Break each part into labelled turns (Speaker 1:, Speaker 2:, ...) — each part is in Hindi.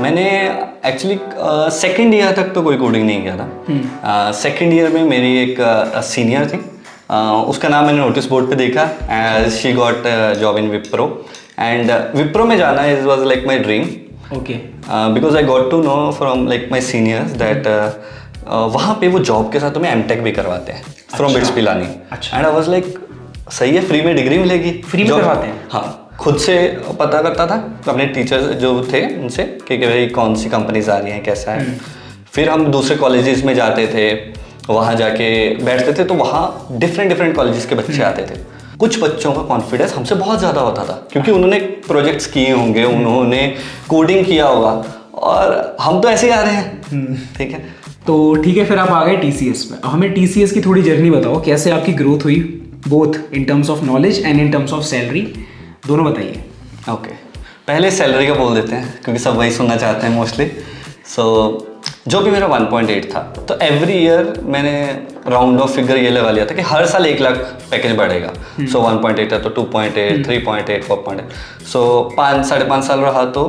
Speaker 1: मैंने एक्चुअली सेकंड ईयर तक तो कोई कोडिंग नहीं किया था। सेकंड ईयर में मेरी एक सीनियर थी, उसका नाम मैंने नोटिस बोर्ड पे देखा as she got job in Wipro, and Wipro में जाना is was like my dream.
Speaker 2: Okay.
Speaker 1: Because I got to know from like my seniors that वहाँ पे वो जॉब के साथ तुम्हें एमटेक भी करवाते हैं फ्रॉम बिट्स पिलानी।
Speaker 2: अच्छा।
Speaker 1: एंड आई वाज लाइक सही है, फ्री में डिग्री मिलेगी।
Speaker 2: फ्री में करवाते हैं?
Speaker 1: हाँ, खुद से पता करता था अपने टीचर्स जो थे उनसे कि भाई कौन सी कंपनीज आ रही हैं, कैसा है। फिर हम दूसरे कॉलेजेस में जाते थे, वहाँ जाके बैठते थे, तो वहाँ डिफरेंट कॉलेजेस के बच्चे आते थे। कुछ बच्चों का कॉन्फिडेंस हमसे बहुत ज़्यादा होता था क्योंकि उन्होंने प्रोजेक्ट्स किए होंगे, उन्होंने कोडिंग किया होगा, और हम तो ऐसे ही आ रहे हैं। ठीक है,
Speaker 2: तो ठीक है, फिर आप आ गए टीसीएस में। हमें टीसीएस की थोड़ी जर्नी बताओ, कैसे आपकी ग्रोथ हुई, both in terms of knowledge and in terms of salary, दोनों बताइए।
Speaker 1: ओके, पहले सैलरी का बोल देते हैं क्योंकि सब वही सुनना चाहते हैं मोस्टली। सो जो भी मेरा 1.8 था, तो एवरी ईयर मैंने राउंड ऑफ फिगर ये लगा लिया था कि हर साल 1 लाख पैकेज बढ़ेगा। सो 1.8 है तो 2.8, 3.8, 4.8। सो 5-5.5 साल रहा तो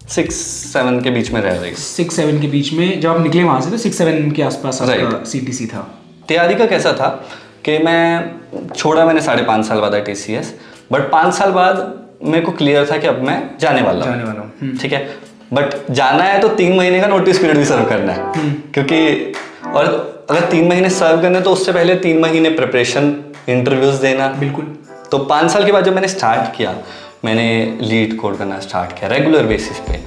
Speaker 1: 6-7 के बीच में रह रही।
Speaker 2: 6-7 के बीच में जब आप निकले वहाँ से तो 6-7 के आसपास आपका सीटीसी था।
Speaker 1: तैयारी का कैसा था कि मैं छोड़ा, मैंने 5.5 साल बाद TCS, बट 5 साल बाद मेरे को क्लियर था कि अब मैं जाने वाला हूँ। ठीक है, बट जाना है तो 3 महीने का नोटिस पीरियड भी सर्व करना है, क्योंकि और अगर 3 महीने सर्व करने तो उससे पहले 3 महीने प्रिपरेशन, इंटरव्यूज देना।
Speaker 2: बिल्कुल।
Speaker 1: तो 5 साल के बाद जब मैंने स्टार्ट किया, मैंने लीड कोड करना स्टार्ट किया रेगुलर बेसिस पे।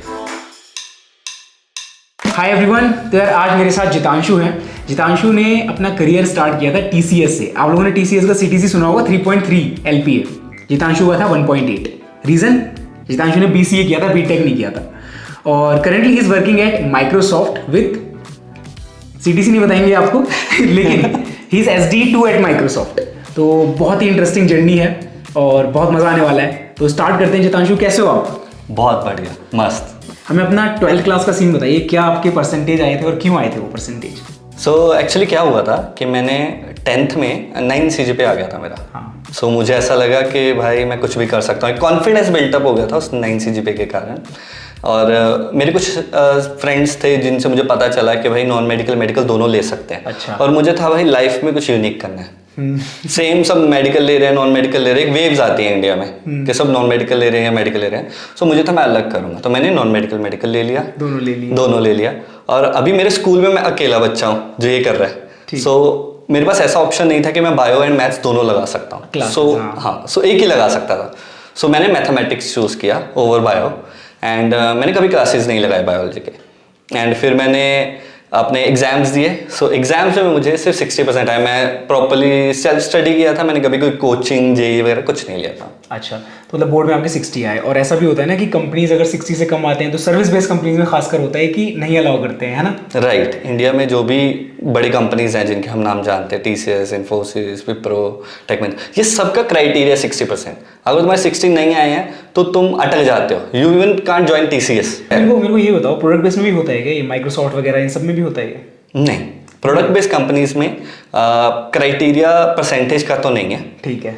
Speaker 2: हाय एवरीवन, तो यार आज मेरे साथ जितांशु हैं। जितांशु ने अपना करियर स्टार्ट किया था टीसीएस से। आप लोगों ने टीसीएस का सीटीसी सुना होगा, 3.3 एलपीए। जितांशु हुआ था 1.8। रीजन, जितांशु ने बीसीए किया था, बीटेक नहीं किया था। और currently he is working at Microsoft with, CTC नहीं बताएंगे आपको लेकिन he is SD2 eight Microsoft. तो बहुत ही इंटरेस्टिंग जर्नी है और बहुत मजा आने वाला है। तो स्टार्ट करते हैं। जितांशु, कैसे हो आप?
Speaker 1: बहुत बढ़िया, मस्त।
Speaker 2: हमें अपना 12th क्लास का सीन बताइए, क्या आपके परसेंटेज आए थे और क्यों आए थे वो परसेंटेज?
Speaker 1: सो एक्चुअली क्या हुआ था कि मैंने 10th में 9 CGPA आ गया था मेरा।
Speaker 2: हाँ।
Speaker 1: सो मुझे ऐसा लगा कि भाई मैं कुछ भी कर सकता हूँ, कॉन्फिडेंस बिल्टअप हो गया था उस 9 CGPA के कारण। और मेरे कुछ फ्रेंड्स थे जिनसे मुझे पता चला कि भाई नॉन मेडिकल मेडिकल दोनों ले सकते हैं।
Speaker 2: अच्छा।
Speaker 1: और मुझे था भाई लाइफ में कुछ यूनिक करना है। सेम सब मेडिकल ले रहे हैं, नॉन मेडिकल ले रहे हैं, वेव्स आती है इंडिया में कि सब नॉन मेडिकल ले रहे हैं या मेडिकल ले रहे हैं। सो मुझे था मैं अलग करूंगा, तो मैंने नॉन मेडिकल मेडिकल ले लिया, दोनों ले लिया। और अभी मेरे स्कूल में मैं अकेला बच्चा हूँ जो ये कर रहा है। सो मेरे पास ऐसा ऑप्शन नहीं था कि मैं बायो एंड मैथ्स दोनों लगा सकता हूँ। सो एक ही लगा सकता था। सो मैंने मैथमेटिक्स चूज किया ओवर बायो, एंड मैंने कभी क्लासेस नहीं लगाए बायोलॉजी के। एंड फिर मैंने अपने एग्जाम्स दिए। सो एग्जाम्स में मुझे सिर्फ 60% आए। मैं प्रॉपर्ली सेल्फ स्टडी किया था, मैंने कभी कोई कोचिंग जेई वगैरह कुछ नहीं लिया था।
Speaker 2: अच्छा, तो मतलब बोर्ड में आपके 60 आए। और ऐसा भी होता है ना कि कंपनीज अगर 60 से कम आते हैं तो सर्विस बेस्ड कंपनीज में खासकर होता है कि नहीं अलाउ करते हैं, है ना?
Speaker 1: राइट। इंडिया में जो भी बड़ी कंपनीज हैं जिनके हम नाम जानते हैं, TCS, इन्फोसिस, विप्रो, टेकमैन, ये सबका क्राइटेरिया 60%। अगर तुम्हारे 60 नहीं आए हैं तो तुम अटक जाते हो, you even can't join TCS।
Speaker 2: मेरे को ये बताओ, प्रोडक्ट बेस्ड में भी होता है क्या ये? माइक्रोसॉफ्ट वगैरह इन सब में भी होता है क्या?
Speaker 1: नहीं, प्रोडक्ट बेस्ड कंपनीज में क्राइटेरिया परसेंटेज का तो नहीं है।
Speaker 2: ठीक है,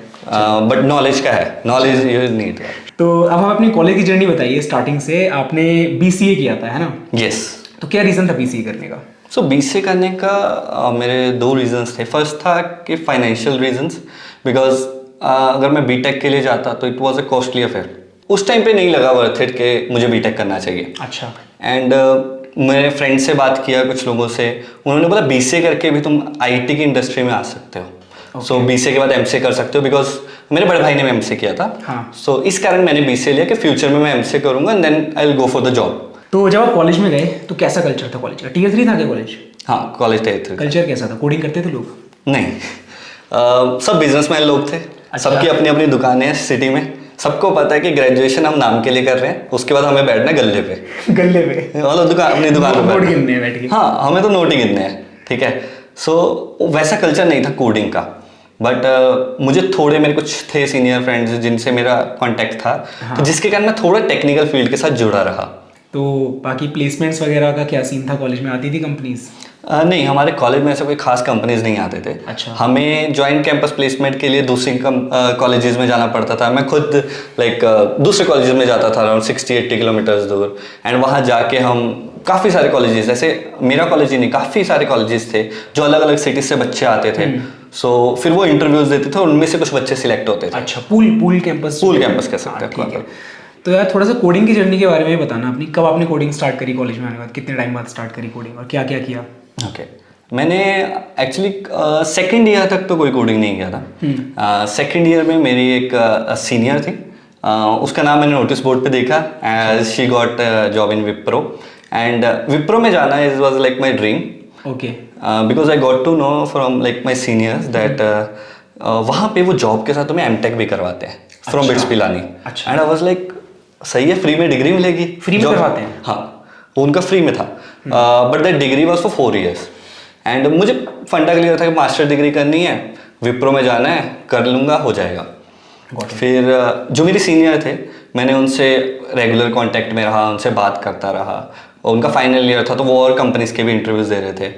Speaker 1: बट नॉलेज का है, नॉलेज यू नीड।
Speaker 2: तो अब हम अपनी कॉलेज की जर्नी बताइए। स्टार्टिंग से आपने BCA किया था, है ना?
Speaker 1: यस।
Speaker 2: तो क्या रीज़न था BCA करने का?
Speaker 1: सो BCA करने का मेरे 2 रीजंस थे। फर्स्ट था कि फाइनेंशियल रीजंस, बिकॉज अगर मैं बीटेक के लिए जाता तो it was a costly affair. उस टाइम पे नहीं लगा वर्थ इट कि मुझे बीटेक करना चाहिए।
Speaker 2: अच्छा।
Speaker 1: एंड मेरे फ्रेंड से बात किया, कुछ लोगों से, उन्होंने बोला BCA करके भी तुम IT की इंडस्ट्री में आ सकते हो। सो BCA के बाद MCA कर सकते हो, बिकॉज मेरे बड़े भाई ने भी MCA किया था।
Speaker 2: हाँ।
Speaker 1: सो इस कारण मैंने BCA लिया कि फ्यूचर में मैं MCA करूंगा and then I will go for the job.
Speaker 2: तो जब आप कॉलेज में गए तो कैसा कल्चर था कॉलेज का? Tier 3 था क्या कॉलेज?
Speaker 1: हाँ, कॉलेज Tier 3।
Speaker 2: कल्चर कैसा था? कोडिंग करते थे लोग?
Speaker 1: नहीं, सब बिजनेसमैन लोग थे।
Speaker 2: अच्छा।
Speaker 1: सबकी अपनी अपनी दुकानें हैं सिटी में। सबको पता है कि ग्रेजुएशन हम नाम के लिए कर रहे हैं, उसके बाद हमें बैठना है गल्ले पे।
Speaker 2: गल्ले पे
Speaker 1: मतलब दुकान, अपनी दुकान पे
Speaker 2: नोट गिनने हैं बैठ के।
Speaker 1: हाँ, हमें तो नोट ही गिनने हैं। ठीक है। सो वैसा कल्चर नहीं था कोडिंग का। बट मुझे थोड़े, मेरे कुछ थे सीनियर फ्रेंड्स जिनसे मेरा कांटेक्ट था। हाँ। तो जिसके कारण मैं थोड़ा टेक्निकल फील्ड के साथ जुड़ा रहा।
Speaker 2: तो बाकी प्लेसमेंट्स वगैरह का क्या सीन था? कॉलेज में आती थी कंपनीज?
Speaker 1: नहीं, हमारे कॉलेज में ऐसे कोई खास कंपनीज नहीं आते थे।
Speaker 2: अच्छा।
Speaker 1: हमें ज्वाइंट कैंपस प्लेसमेंट के लिए दूसरी कॉलेजेस में जाना पड़ता था। मैं खुद दूसरे कॉलेजेस में जाता था अराउंड 60-80 किलोमीटर्स दूर, एंड वहाँ जाके हम काफ़ी सारे कॉलेजेस, ऐसे मेरा कॉलेज ही नहीं, काफ़ी सारे कॉलेजेस थे जो अलग अलग सिटीज से बच्चे आते थे। सो फिर वो इंटरव्यूज देते थे, उनमें से कुछ बच्चे सिलेक्ट होते थे।
Speaker 2: अच्छा, पूल कैंपस
Speaker 1: कह सकते हैं।
Speaker 2: ठीक है। तो यार थोड़ा सा कोडिंग की जर्नी के बारे में बताना अपनी, कब आपने कोडिंग स्टार्ट करी कॉलेज में आने के बाद, कितने टाइम बाद स्टार्ट करी कोडिंग और क्या क्या किया?
Speaker 1: ओके, मैंने एक्चुअली सेकेंड ईयर तक तो कोई कोडिंग नहीं किया था। सेकेंड ईयर में मेरी एक सीनियर थी, उसका नाम मैंने नोटिस बोर्ड पे देखा as she got job in Wipro, and Wipro में जाना is was like my dream.
Speaker 2: Okay.
Speaker 1: Because I got to know from like my seniors that वहाँ पे वो जॉब के साथ तुम्हें एमटेक भी करवाते हैं फ्रॉम बिट्स पिलानी।
Speaker 2: अच्छा।
Speaker 1: एंड आई वाज लाइक सही है, फ्री में डिग्री मिलेगी।
Speaker 2: फ्री में करवाते हैं?
Speaker 1: हाँ, वो उनका फ्री में था, but that degree was for 4 years। And मुझे फंडा क्लियर था कि मास्टर डिग्री करनी है, विप्रो में जाना है, कर लूँगा, हो जाएगा। फिर जो मेरे सीनियर थे, मैंने उनसे रेगुलर कांटेक्ट में रहा, उनसे बात करता रहा। उनका फाइनल ईयर था तो वो और कंपनीज के भी इंटरव्यूज दे रहे थे,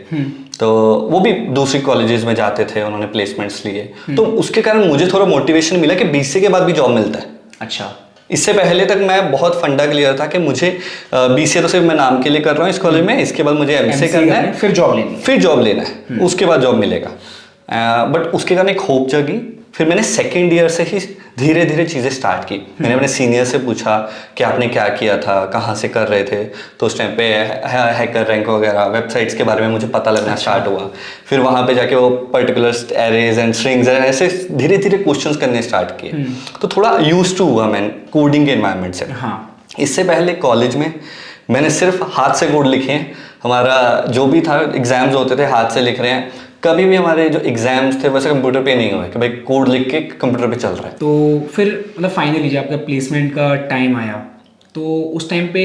Speaker 1: तो वो भी दूसरी कॉलेजेस में जाते थे, उन्होंने प्लेसमेंट्स लिए। तो उसके कारण मुझे थोड़ा मोटिवेशन मिला कि बीसीए के बाद भी जॉब मिलता है।
Speaker 2: अच्छा।
Speaker 1: इससे पहले तक मैं बहुत फंडा क्लियर था कि मुझे बीसीए तो सिर्फ मैं नाम के लिए कर रहा हूँ इस कॉलेज में, इसके बाद मुझे एमसीए करना है,
Speaker 2: फिर जॉब लेना
Speaker 1: है, उसके बाद जॉब मिलेगा। बट उसके कारण एक होप जगी। फिर मैंने सेकेंड ईयर से ही धीरे धीरे चीज़ें स्टार्ट की। मैंने अपने सीनियर से पूछा कि आपने क्या किया था, कहाँ से कर रहे थे, तो उस टाइम पे हैकर रैंक वगैरह वेबसाइट्स के बारे में मुझे पता लगना स्टार्ट हुआ। फिर वहाँ पे जाके वो पर्टिकुलर एरेज एंड स्ट्रिंग्स ऐसे धीरे धीरे क्वेश्चंस करने स्टार्ट किए, तो थोड़ा यूज टू हुआ मैं कोडिंग के एनवायरनमेंट से।
Speaker 2: हाँ।
Speaker 1: इससे पहले कॉलेज में मैंने सिर्फ हाथ से कोड लिखे हैं। हमारा जो भी था, एग्जाम्स होते थे, हाथ से लिख रहे हैं। कभी भी हमारे जो एग्जाम्स थे वैसे कंप्यूटर पे नहीं हुए कि भाई कोड लिख के कंप्यूटर पे चल रहा है।
Speaker 2: तो फिर मतलब फाइनली जब आपका प्लेसमेंट का टाइम आया तो उस टाइम पे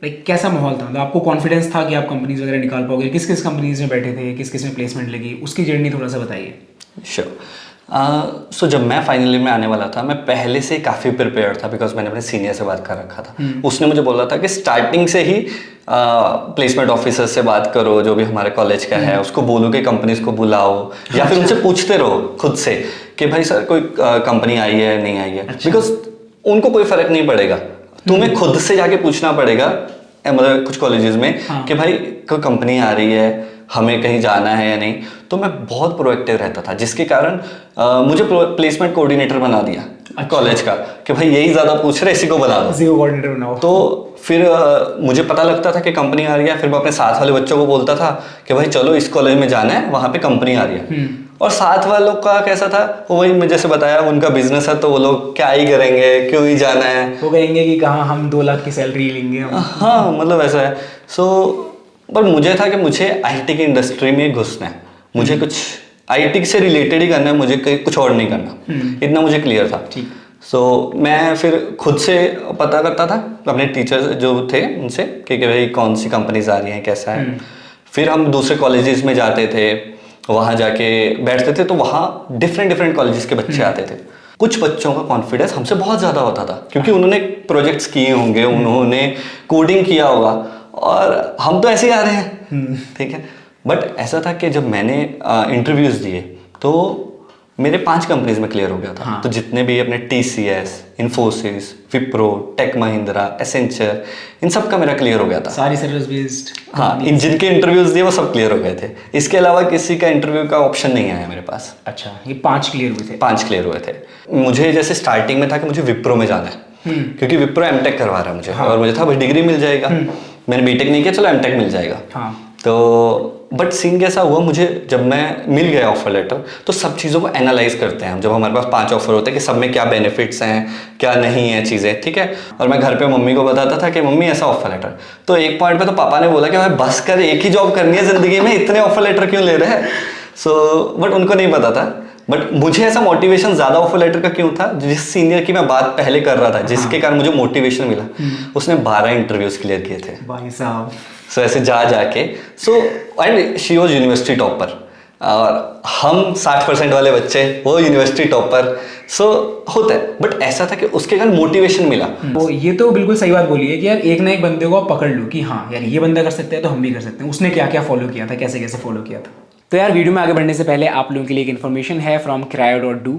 Speaker 2: लाइक कैसा माहौल था? मतलब आपको कॉन्फिडेंस था कि आप कंपनीज वगैरह निकाल पाओगे? किस किस कंपनीज में बैठे थे, किस किस में प्लेसमेंट लगी, उसकी जर्नी थोड़ा सा बताइए।
Speaker 1: श्योर। सो जब मैं फाइनली में आने वाला था, मैं पहले से काफ़ी प्रिपेयर था, बिकॉज मैंने अपने सीनियर से बात कर रखा था। उसने मुझे बोला था कि स्टार्टिंग से ही प्लेसमेंट ऑफिसर से बात करो, जो भी हमारे कॉलेज का है, उसको बोलो कि कंपनीज को बुलाओ, या फिर उनसे पूछते रहो खुद से कि भाई सर कोई कंपनी आई है नहीं आई है। बिकॉज उनको कोई फर्क नहीं पड़ेगा, तुम्हें खुद से जाके पूछना पड़ेगा मतलब कुछ कॉलेजेस में कि भाई कोई कंपनी आ रही है, हमें कहीं जाना है या नहीं। तो मैं बहुत प्रोएक्टिव रहता था, जिसके कारण मुझे प्लेसमेंट कोऑर्डिनेटर बना दिया कॉलेज का कि भाई यही ज़्यादा पूछ रहे, इसी को बना दो,
Speaker 2: इसी को कोऑर्डिनेटर बनाओ।
Speaker 1: तो फिर मुझे पता लगता था कि कंपनी आ रही है, फिर मैं अपने साथ वाले बच्चों को बोलता था कि भाई चलो इस कॉलेज में जाना है, वहाँ पे कंपनी आ रही है। और साथ वालों का कैसा था, वो वही मैं जैसे बताया, उनका बिजनेस है तो वो लोग क्या ही करेंगे, क्यों ही जाना है,
Speaker 2: वो कहेंगे कि कहाँ हम 2 लाख की सैलरी लेंगे हम।
Speaker 1: हाँ मतलब ऐसा है। सो पर मुझे था कि मुझे आईटी की इंडस्ट्री में घुसना है, मुझे कुछ आईटी से रिलेटेड ही करना है, मुझे कुछ और नहीं करना, इतना मुझे क्लियर था। सो मैं फिर खुद से पता करता था अपने टीचर्स जो थे उनसे कि भाई कौन सी कंपनीज आ रही हैं, कैसा है। फिर हम दूसरे कॉलेजेस में जाते थे, वहाँ जाके बैठते थे, तो वहाँ डिफरेंट कॉलेजेस के बच्चे आते थे। कुछ बच्चों का कॉन्फिडेंस हमसे बहुत ज़्यादा होता था, क्योंकि उन्होंने प्रोजेक्ट्स किए होंगे, उन्होंने कोडिंग किया होगा, और हम तो ऐसे ही आ रहे हैं, ठीक है। बट ऐसा था कि जब मैंने इंटरव्यूज़ दिए तो मेरे 5 कंपनीज में क्लियर हो गया था। तो जितने भी अपने TCS, Infosys, Wipro, Tech Mahindra, Accenture, इन सब का मेरा क्लियर हो गया था।
Speaker 2: सारी सर्विस बेस्ड,
Speaker 1: हाँ, इन जिनके इंटरव्यूज दिए वो सब क्लियर हो गए थे। इसके अलावा किसी का इंटरव्यू का ऑप्शन नहीं आया मेरे पास।
Speaker 2: अच्छा, ये 5 क्लियर हुए थे?
Speaker 1: 5 क्लियर हुए थे। मुझे जैसे स्टार्टिंग में था कि मुझे विप्रो में जाना है, क्योंकि विप्रो एमटेक करवा रहा है मुझे, और मुझे था भाई डिग्री मिल जाएगा। मैंने बीटेक नहीं किया, चलो एमटेक मिल जाएगा। तो बट सीन कैसा हुआ, मुझे जब मैं मिल गया ऑफर लेटर, तो सब चीज़ों को एनालाइज करते हैं हम, जब हमारे पास 5 ऑफर होते हैं कि सब में क्या बेनिफिट्स हैं, क्या नहीं है चीज़ें, ठीक है। और मैं घर पे मम्मी को बताता था कि मम्मी ऐसा ऑफर लेटर, तो एक पॉइंट पे तो पापा ने बोला कि भाई बस कर, एक ही जॉब करनी है ज़िंदगी में, इतने ऑफर लेटर क्यों ले रहे हैं। सो बट उनको नहीं पता था। बट मुझे ऐसा मोटिवेशन ज़्यादा ऑफर लेटर का क्यों था, जिस सीनियर की मैं बात पहले कर रहा था, जिसके कारण मुझे मोटिवेशन मिला, उसने 12 इंटरव्यूज़ क्लियर किए थे
Speaker 2: भाई साहब।
Speaker 1: सो ऐसे जा जाके, so and she was university topper. और हम 60% वाले बच्चे, वो यूनिवर्सिटी टॉपर। सो होता है, बट ऐसा था कि उसके कारण मोटिवेशन मिला।
Speaker 2: वो ये तो बिल्कुल सही बात बोली है कि यार एक ना एक बंदे को आप पकड़ लो कि हाँ यार ये बंदा कर सकता है तो हम भी कर सकते हैं। उसने क्या क्या फॉलो किया था, कैसे कैसे फॉलो किया था। तो यार वीडियो में आगे बढ़ने से पहले आप लोगों के लिए एक इन्फॉर्मेशन है फ्रॉम Cryo.do।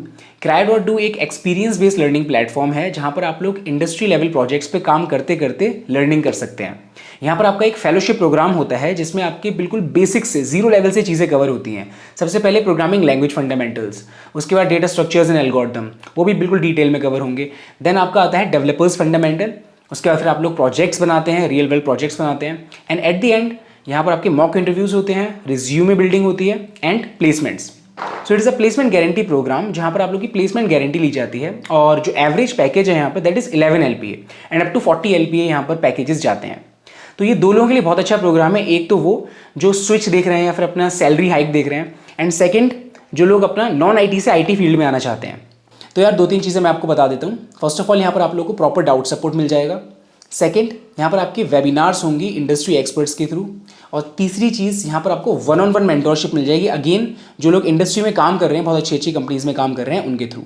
Speaker 2: Cryo.do एक एक्सपीरियंस बेस्ड लर्निंग प्लेटफॉर्म है जहाँ पर आप लोग इंडस्ट्री लेवल प्रोजेक्ट्स पे काम करते करते लर्निंग कर सकते हैं। यहाँ पर आपका एक फेलोशिप प्रोग्राम होता है जिसमें आपके बिल्कुल बेसिक से जीरो लेवल से चीज़ें कवर होती हैं। सबसे पहले प्रोग्रामिंग लैंग्वेज फंडामेंटल्स, उसके बाद डेटा स्ट्रक्चर्स एंड एल्गोरिथम, वो भी बिल्कुल डिटेल में कवर होंगे। देन आपका आता है डेवलपर्स फंडामेंटल, उसके बाद फिर आप लोग प्रोजेक्ट्स बनाते हैं, रियल वर्ल्ड प्रोजेक्ट्स बनाते हैं। एंड एट द एंड यहाँ पर आपके मॉक इंटरव्यूज होते हैं, रिज्यूमे बिल्डिंग होती है and placements. So it is a placement guarantee programme जहाँ पर आप लोग की प्लेसमेंट गारंटी ली जाती है। और जो एवरेज पैकेज है यहाँ पर that is 11 LPA and up to 40 LPA यहाँ पर पैकेजेस जाते हैं। तो ये दो लोगों के लिए बहुत अच्छा प्रोग्राम है। एक तो वो जो स्विच देख रहे हैं या फिर अपना सैलरी हाइक देख रहे हैं, एंड सेकेंड जो लोग अपना नॉन IT से IT फील्ड में आना चाहते हैं। तो यार 2-3 चीज़ें मैं आपको बता देता हूँ। फर्स्ट ऑफ ऑल यहाँ पर आप लोगों को प्रॉपर डाउट सपोर्ट मिल जाएगा। सेकंड, यहाँ पर आपके वेबिनार्स होंगी इंडस्ट्री एक्सपर्ट्स के थ्रू। और तीसरी चीज़, यहाँ पर आपको 1-on-1 मेंटोरशिप मिल जाएगी, अगेन जो लोग इंडस्ट्री में काम कर रहे हैं, बहुत अच्छी अच्छी कंपनीज में काम कर रहे हैं उनके थ्रू।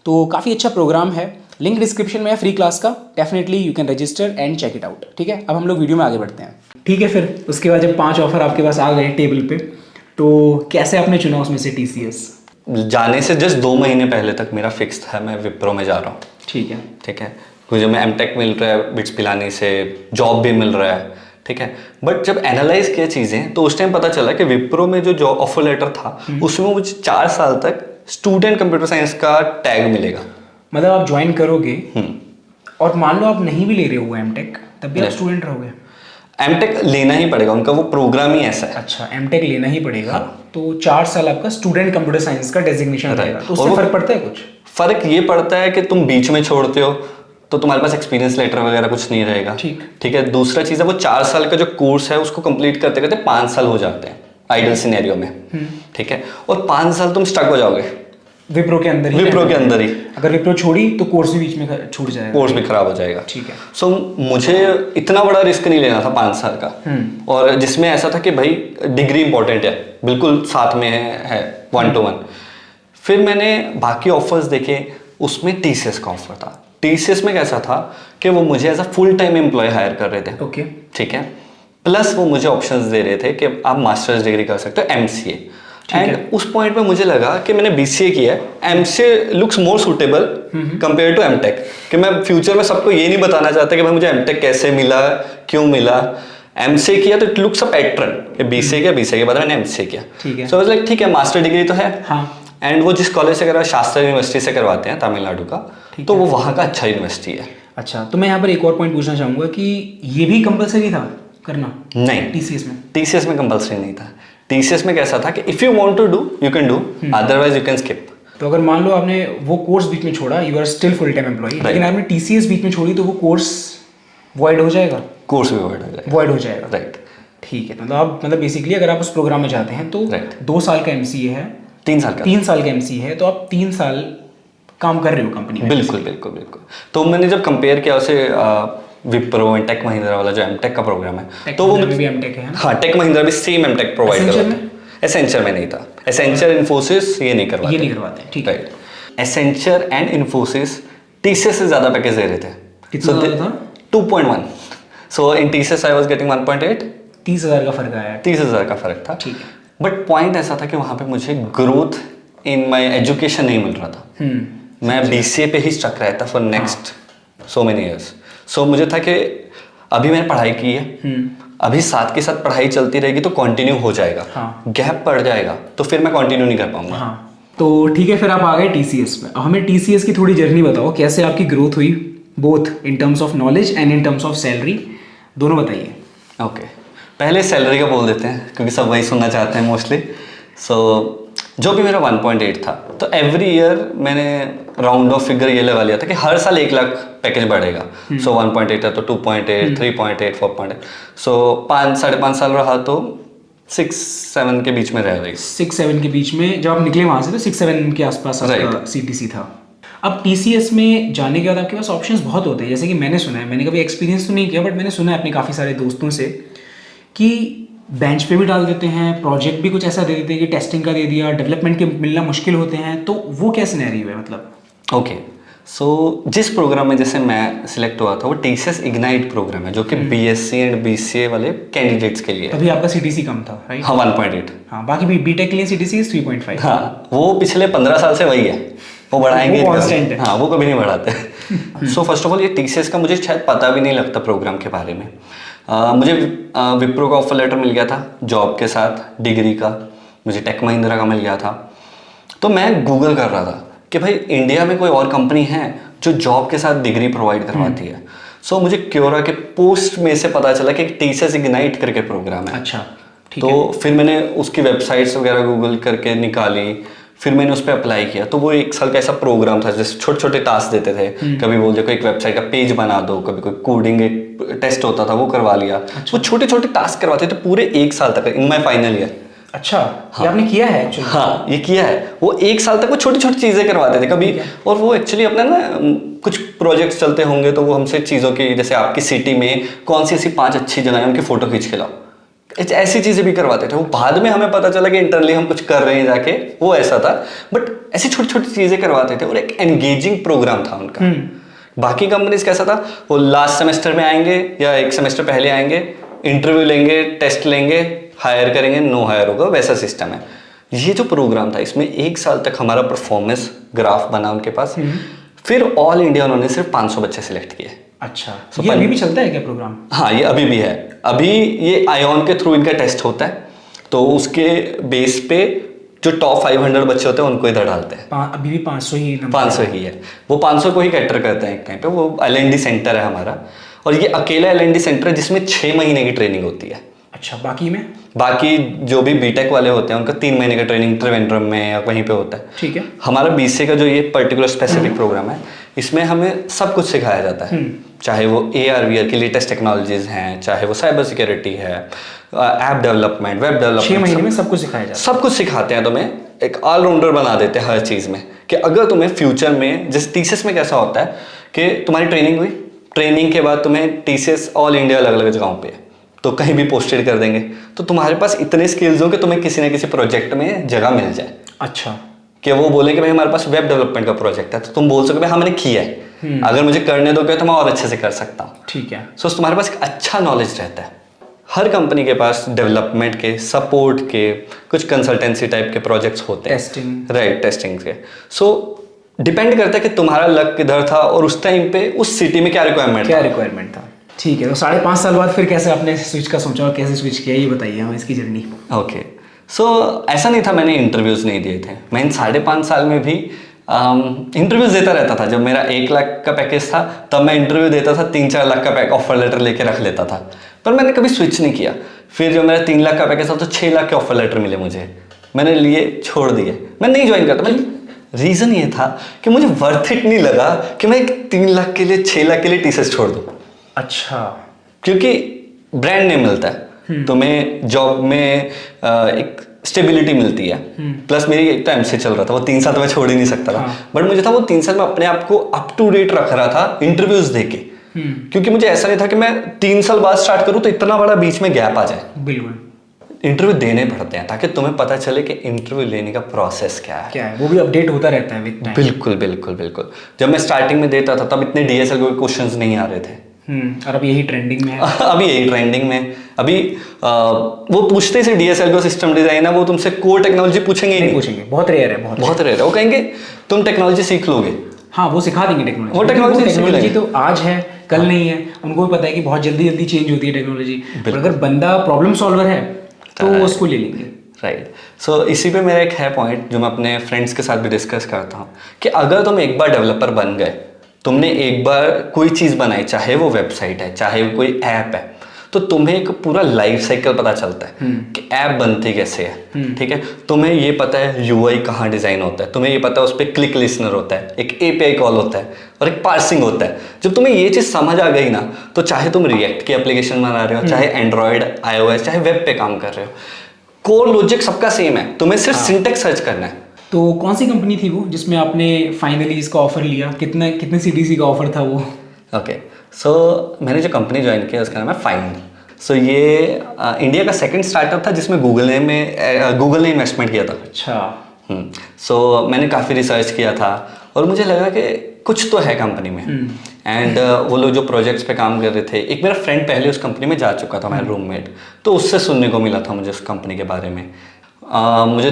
Speaker 2: तो काफ़ी अच्छा प्रोग्राम है। लिंक डिस्क्रिप्शन में है फ्री क्लास का, definitely you can register and check it out. ठीक है, अब हम लोग वीडियो में आगे बढ़ते हैं। ठीक है, फिर उसके बाद जब 5 ऑफर आपके पास आ गए टेबल पे, तो कैसे आपने चुना उसमें से TCS?
Speaker 1: जाने से जस्ट 2 महीने पहले तक मेरा फिक्स था मैं विप्रो में जा रहा हूँ।
Speaker 2: ठीक है,
Speaker 1: ठीक है, मुझे मैं एमटेक मिल रहा है बिट्स पिलानी से, जॉब भी मिल रहा है। ठीक है, बट जब एनालाइज किया चीज़ें तो उस टाइम पता चला कि विप्रो में जो जॉब ऑफर लेटर था उसमें मुझे 4 साल तक स्टूडेंट कंप्यूटर साइंस का टैग मिलेगा।
Speaker 2: मतलब आप ज्वाइन करोगे और मान लो आप नहीं भी ले रहे हो एमटेक, तब भी आप स्टूडेंट रहोगे?
Speaker 1: एमटेक लेना ही पड़ेगा, उनका वो प्रोग्राम ही ऐसा है।
Speaker 2: अच्छा, एमटेक लेना ही पड़ेगा। तो 4 साल आपका स्टूडेंट कंप्यूटर साइंस का डेजिग्नेशन रहेगा। तो उससे फर्क पड़ता है कुछ?
Speaker 1: फर्क ये पड़ता है कि तुम बीच में छोड़ते हो तो तुम्हारे पास एक्सपीरियंस लेटर वगैरह कुछ नहीं रहेगा। ठीक है, दूसरा चीज़ है वो 4 साल का जो कोर्स है उसको कंप्लीट करते करते 5 साल हो जाते हैं आइडल सिनेरियो में। ठीक है, और 5 साल तुम स्टक हो जाओगे
Speaker 2: विप्रो के अंदर ही। अगर विप्रो छोड़ी तो कोर्स भी बीच में छूट जाएगा,
Speaker 1: कोर्स भी खराब हो जाएगा।
Speaker 2: ठीक है।
Speaker 1: सो मुझे इतना बड़ा रिस्क नहीं लेना था 5 साल का, और जिसमें ऐसा था कि भाई डिग्री इंपॉर्टेंट है, बिल्कुल साथ में है 1 to 1। फिर मैंने बाकी ऑफर्स देखे, उसमें TCS का ऑफर था। TCS में कैसा था कि वो मुझे as a full time employ hire कर रहे थे।
Speaker 2: ओके,
Speaker 1: ठीक है, प्लस वो मुझे ऑप्शंस दे रहे थे कि आप मास्टर्स डिग्री कर सकते हो MCA। एंड उस पॉइंट पे मुझे लगा कि मैंने BCA किया है, MCA looks more suitable compare to MTech। कि मैं फ्यूचर में सबको ये नहीं बताना चाहता कि भाई मुझे MTech कैसे मिला, क्यों मिला। MCA किया तो इट लुक्स अ पैटर्न कि BCA किया, BCA के बाद मैंने MCA किया। सो लाइक ठीक है, मास्टर डिग्री तो है। एंड वो जिस कॉलेज से करवा, शास्त्री यूनिवर्सिटी से करवाते हैं तमिलनाडु का, तो वो वहाँ का अच्छा यूनिवर्सिटी है।
Speaker 2: अच्छा, तो मैं यहाँ पर एक और पॉइंट पूछना चाहूँगा कि ये भी कंपलसरी था करना?
Speaker 1: नहीं, TCS में कंपलसरी नहीं था। TCS में कैसा था कि if you want to do you can do, otherwise you can skip.
Speaker 2: तो अगर मान लो आपने वो कोर्स बीच में छोड़ा, you are still full time employ, लेकिन आपने TCS बीच में छोड़ी तो वो कोर्स वॉइड हो जाएगा?
Speaker 1: कोर्स भी वॉइड हो जाएगा। राइट,
Speaker 2: ठीक है। मतलब बेसिकली अगर आप उस प्रोग्राम में जाते हैं तो 2 साल का MCA है,
Speaker 1: 3 साल का
Speaker 2: MCA है, तो आप 3 साल काम कर रहे हो कंपनी में।
Speaker 1: बिल्कुल। तो मैंने जब कंपेयर किया उसे विप्रो एंड टेक महिंद्रा वाला जो एमटेक का प्रोग्राम है, तो वो भी
Speaker 2: एमटेक है।
Speaker 1: हाँ, टेक महिंद्रा भी सेम एमटेक प्रोवाइड करता है। एसेंचर में नहीं था, एसेंचर इन्फोसिस ये नहीं करवाते।
Speaker 2: ठीक है।
Speaker 1: एसेंचर एंड इन्फोसिस TCS से ज़्यादा पैकेज दे रहे थे।
Speaker 2: कितना था?
Speaker 1: 2.1। सो इन TCS आई वाज गेटिंग 1.8।
Speaker 2: 30,000 का फर्क आया।
Speaker 1: 30,000 का फर्क था।
Speaker 2: ठीक है।
Speaker 1: बट पॉइंट ऐसा था कि वहाँ पे मुझे ग्रोथ इन माई एजुकेशन नहीं मिल रहा था। मैं BCA पे ही स्टक रहता for next so many years. So मुझे था कि अभी मैंने पढ़ाई की है, अभी साथ के साथ पढ़ाई चलती रहेगी तो कंटिन्यू हो जाएगा। गैप पड़ जाएगा तो फिर मैं कंटिन्यू नहीं कर पाऊंगा।
Speaker 2: तो ठीक है, फिर आप आ गए TCS में। अब हमें TCS की थोड़ी जर्नी बताओ, कैसे आपकी ग्रोथ हुई, both in terms of knowledge and in terms of salary, दोनों बताइए।
Speaker 1: ओके, पहले सैलरी का बोल देते हैं क्योंकि सब वही सुनना चाहते हैं मोस्टली। सो जो भी मेरा 1.8 था, तो एवरी ईयर मैंने राउंड ऑफ फिगर ये लगा लिया था कि हर साल 1 लाख पैकेज बढ़ेगा। सो 1.8 है तो 2.8, 3.8, 4.8। सो 5-5.5 साल रहा तो 6-7 के बीच में रह रही।
Speaker 2: 6-7 के बीच में जब आप निकले वहाँ से तो 6-7 के आसपास आपका CTC था। अब TCS में जाने के बाद आपके पास ऑप्शंस बहुत होते हैं, जैसे कि मैंने सुना है, मैंने कभी एक्सपीरियंस तो नहीं किया बट मैंने सुना है अपने काफ़ी सारे दोस्तों से कि बेंच पे भी डाल देते हैं, प्रोजेक्ट भी कुछ ऐसा दे देते हैं कि टेस्टिंग का दे दिया, डेवलपमेंट के मिलना मुश्किल होते हैं, तो वो क्या सिनेरियो है मतलब?
Speaker 1: ओके, सो जिस प्रोग्राम में जैसे मैं सिलेक्ट हुआ था वो TCS इग्नाइट प्रोग्राम है, जो कि BSc एंड BCA वाले कैंडिडेट्स के लिए है।
Speaker 2: तभी आपका CTC कम था, राइट?
Speaker 1: हाँ, 1.8।
Speaker 2: हाँ, बाकी भी बीटेक के लिए CTC 3.5।
Speaker 1: हाँ, वो पिछले 15 साल से वही है, वो बढ़ाएंगे
Speaker 2: वो constant है।
Speaker 1: हाँ, वो कभी नहीं बढ़ाते। सो फर्स्ट ऑफ ऑल ये TCS का मुझे शायद पता भी नहीं लगता प्रोग्राम के बारे में। मुझे विप्रो का ऑफर लेटर मिल गया था जॉब के साथ, डिग्री का, मुझे टेक महिंद्रा का मिल गया था। तो मैं गूगल कर रहा था कि भाई इंडिया में कोई और कंपनी है जो जॉब के साथ डिग्री प्रोवाइड करवाती है। सो मुझे क्योरा के पोस्ट में से पता चला कि TCS इग्नाइट करके प्रोग्राम है।
Speaker 2: अच्छा, ठीक
Speaker 1: तो
Speaker 2: है।
Speaker 1: फिर मैंने उसकी वेबसाइट्स वगैरह गूगल करके निकाली, फिर मैंने उस पर अप्लाई किया। तो वो 1 साल का ऐसा प्रोग्राम था, जैसे छोटे छोटे टास्क देते थे। कभी बोल दे कोई एक वेबसाइट का पेज बना दो, कभी कोई कोडिंग एक टेस्ट होता था वो करवा लिया। वो छोटे छोटे टास्क करवाते थे पूरे 1 साल तक, इन माई फाइनल ईयर।
Speaker 2: अच्छा, ये आपने किया है एक्चुअली?
Speaker 1: हाँ, ये किया है। वो 1 साल तक वो छोटी छोटी चीजें करवाते थे कभी। और वो एक्चुअली अपने ना कुछ प्रोजेक्ट्स चलते होंगे तो वो हमसे चीज़ों की, जैसे आपकी सिटी में कौन सी ऐसी 5 अच्छी जगह है उनकी फोटो खींच के लाओ, ऐसी चीजें भी करवाते थे। वो बाद में हमें पता चला कि इंटरनली हम कुछ कर रहे हैं जाके, वो ऐसा था। बट ऐसी छोटी छोटी चीजें करवाते थे और एक एंगेजिंग प्रोग्राम था उनका। बाकी कंपनीज कैसा था, वो लास्ट सेमेस्टर में आएंगे या 1 सेमेस्टर पहले आएंगे, इंटरव्यू लेंगे, टेस्ट लेंगे, हायर करेंगे, नो हायर होगा, वैसा सिस्टम है। ये जो प्रोग्राम था इसमें 1 साल तक हमारा परफॉर्मेंस ग्राफ बना उनके पास। फिर ऑल इंडिया उन्होंने सिर्फ 500 बच्चे सिलेक्ट किए।
Speaker 2: अच्छा, ये अभी भी चलता है क्या प्रोग्राम?
Speaker 1: हाँ, ये अभी भी है। अभी ये आयोन के थ्रू इनका टेस्ट होता है, तो उसके बेस पे जो टॉप 500 बच्चे होते हैं उनको इधर डालते हैं।
Speaker 2: अभी भी 500 ही
Speaker 1: 500 ही है। वो 500 को ही कैटर करते हैं एक टाइम पे। वो LND सेंटर है हमारा, और ये अकेला LND सेंटर है जिसमें 6 महीने की ट्रेनिंग होती है।
Speaker 2: अच्छा, बाकी
Speaker 1: जो भी बीटेक वाले होते हैं उनका 3 महीने का ट्रेनिंग त्रिवेंद्रम में या वहीं पे होता है।
Speaker 2: ठीक है।
Speaker 1: हमारा BCA का जो ये पर्टिकुलर स्पेसिफिक प्रोग्राम है, इसमें हमें सब कुछ सिखाया जाता है। चाहे वो AR/VR की लेटेस्ट टेक्नोलॉजीज हैं, चाहे वो साइबर सिक्योरिटी है, ऐप डेवलपमेंट, वेब डेवलपमेंट,
Speaker 2: 6 महीने में सब कुछ सिखाया जाता है।
Speaker 1: सब कुछ सिखाते हैं। तुम्हें एक ऑलराउंडर बना देते हैं हर चीज़ में, कि अगर तुम्हें फ्यूचर में, जैसे TCS में कैसा होता है कि तुम्हारी ट्रेनिंग हुई, ट्रेनिंग के बाद तुम्हें TCS ऑल इंडिया अलग अलग जगहों पे तो कहीं भी पोस्टेड कर देंगे, तो तुम्हारे पास इतने स्किल्स हो कि तुम्हें किसी ना किसी प्रोजेक्ट में जगह मिल जाए।
Speaker 2: अच्छा,
Speaker 1: कि वो बोले कि भाई हमारे पास वेब डेवलपमेंट का प्रोजेक्ट है, तो तुम बोल सको भाई हमने किया है, अगर मुझे करने दोगे तो मैं और अच्छे से कर सकता हूँ।
Speaker 2: ठीक है।
Speaker 1: सो तुम्हारे पास एक अच्छा नॉलेज रहता है। हर कंपनी के पास डेवलपमेंट के, सपोर्ट के, कुछ कंसल्टेंसी टाइप के प्रोजेक्ट्स होते हैं,
Speaker 2: टेस्टिंग,
Speaker 1: राइट, टेस्टिंग के। सो डिपेंड करता है कि तुम्हारा लक किधर था और उस टाइम पे उस सिटी में क्या रिक्वायरमेंट था।
Speaker 2: ठीक है। तो 5.5 साल बाद फिर कैसे आपने स्विच का सोचा और कैसे स्विच किया, ये बताइए हमें इसकी जर्नी।
Speaker 1: ओके, सो ऐसा नहीं था मैंने इंटरव्यूज़ नहीं दिए थे। मैं इन 5.5 साल में भी इंटरव्यूज़ देता रहता था। जब मेरा 1 लाख का पैकेज था तब मैं इंटरव्यू देता था, 3-4 लाख का ऑफर लेटर लेके रख लेता था, पर मैंने कभी स्विच नहीं किया। फिर जब मेरा 3 लाख का पैकेज था तो 6 लाख के ऑफर लेटर मिले मुझे, मैंने लिए, छोड़ दिए, मैं नहीं ज्वाइन करता। रीज़न ये था कि मुझे वर्थ इट नहीं लगा कि मैं 3 लाख के लिए 6 लाख के लिए TCS छोड़ दूँ।
Speaker 2: अच्छा,
Speaker 1: क्योंकि ब्रांड नेम मिलता है तुम्हें, जॉब में एक स्टेबिलिटी मिलती है। प्लस मेरी एक टाइम से चल रहा था, वो 3 साल तो मैं छोड़ ही नहीं सकता था। बट मुझे था वो 3 साल में अपने आप को अप टू डेट रख रहा था इंटरव्यूज देके, क्योंकि मुझे ऐसा नहीं था कि मैं 3 साल बाद स्टार्ट करूँ तो इतना बड़ा बीच में गैप आ जाए।
Speaker 2: बिल्कुल,
Speaker 1: इंटरव्यू देने पड़ते हैं ताकि तुम्हें पता चले कि इंटरव्यू लेने का प्रोसेस क्या है,
Speaker 2: वो भी अपडेट होता रहता है विद टाइम।
Speaker 1: बिल्कुल बिल्कुल बिल्कुल। जब मैं स्टार्टिंग में देता था तब इतने DSL के क्वेश्चंस नहीं आ रहे थे।
Speaker 2: और अब यही ट्रेंडिंग में है।
Speaker 1: अभी यही ट्रेंडिंग में। अभी वो पूछते से DSL को सिस्टम डिजाइन है, वो तुमसे कोर टेक्नोलॉजी पूछेंगे ही नहीं।
Speaker 2: पूछेंगे, बहुत रेयर है, बहुत रेयर है।
Speaker 1: वो कहेंगे तुम टेक्नोलॉजी सीख लोगे।
Speaker 2: हाँ, वो सिखा देंगे टेक्नोलॉजी।
Speaker 1: वो टेक्नोलॉजी
Speaker 2: तो आज है, कल नहीं है। उनको भी पता है कि बहुत जल्दी जल्दी चेंज होती है टेक्नोलॉजी, और अगर बंदा प्रॉब्लम सॉल्वर है तो वो उसको ले लेंगे।
Speaker 1: राइट। सो इसी पे मेरा एक है पॉइंट जो मैं अपने फ्रेंड्स के साथ भी डिस्कस करता हूँ कि अगर तुम एक बार डेवलपर बन गए, तुमने एक बार कोई चीज़ बनाई, चाहे वो वेबसाइट है, चाहे वो कोई ऐप है, तो तुम्हें एक पूरा लाइफ साइकिल पता चलता है कि ऐप बनती कैसे है। ठीक है, तुम्हें ये पता है UI कहाँ डिज़ाइन होता है, तुम्हें ये पता है उस पर क्लिक लिसनर होता है, एक API कॉल होता है और एक पार्सिंग होता है। जब तुम्हें ये चीज़ समझ आ गई ना, तो चाहे तुम रिएक्ट की एप्लीकेशन बना रहे हो, चाहे एंड्रॉयड, iOS, चाहे वेब पे काम कर रहे हो, कोर लॉजिक सबका सेम है, तुम्हें सिर्फ सिंटेक्स सर्च करना है।
Speaker 2: तो कौन सी कंपनी थी वो जिसमें आपने फाइनली इसका ऑफर लिया? कितने CTC का ऑफर था वो?
Speaker 1: ओके, सो मैंने जो कंपनी ज्वाइन किया उसका नाम है फाइंड। सो ये इंडिया का सेकंड स्टार्टअप था जिसमें गूगल ने इन्वेस्टमेंट किया था।
Speaker 2: अच्छा।
Speaker 1: सो मैंने काफ़ी रिसर्च किया था और मुझे लगा कि कुछ तो है कंपनी में। एंड वो लोग जो प्रोजेक्ट्स पे काम कर रहे थे, एक मेरा फ्रेंड पहले उस कंपनी में जा चुका था, मेरा रूममेट, तो उससे सुनने को मिला था मुझे उस कंपनी के बारे में। मुझे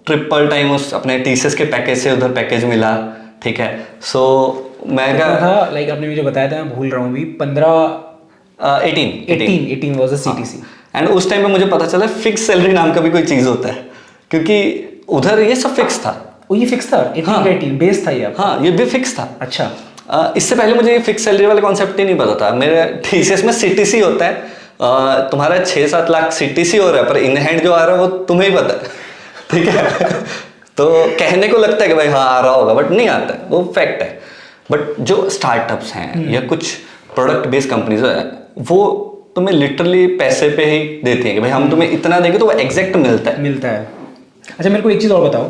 Speaker 1: ट्रिपल टाइम उस अपने टीसीएस के पैकेज से उधर पैकेज मिला, ठीक है। सो मैं क्या
Speaker 2: था, लाइक आपने मुझे बताया था, मैं भूल रहा हूँ अभी, 18 वाज द सीटीसी।
Speaker 1: एंड उस टाइम में मुझे पता चला फिक्स सैलरी नाम का भी कोई चीज़ होता है, क्योंकि उधर ये सब फिक्स था।
Speaker 2: ओ ये फिक्स था, 18 बेस था ये आपका?
Speaker 1: हाँ, ये भी फिक्स था।
Speaker 2: अच्छा।
Speaker 1: इससे पहले मुझे ये फिक्स सैलरी वाला कॉन्सेप्ट ही नहीं पता था। मेरे टीसीएस में सीटीसी होता है, तुम्हारा 6-7 लाख सीटीसी हो रहा है, पर इन हैंड जो आ रहा है वो तुम्हें ही पता है, ठीक है। तो कहने को लगता है कि भाई हाँ आ रहा होगा, बट नहीं आता है, वो फैक्ट है। बट जो स्टार्टअप्स हैं या कुछ प्रोडक्ट बेस्ड कंपनीज है, वो तुम्हें लिटरली पैसे पे ही देती हैं कि भाई हम तुम्हें इतना देंगे, तो वो एग्जैक्ट मिलता है।
Speaker 2: अच्छा, मेरे को एक चीज़ और बताओ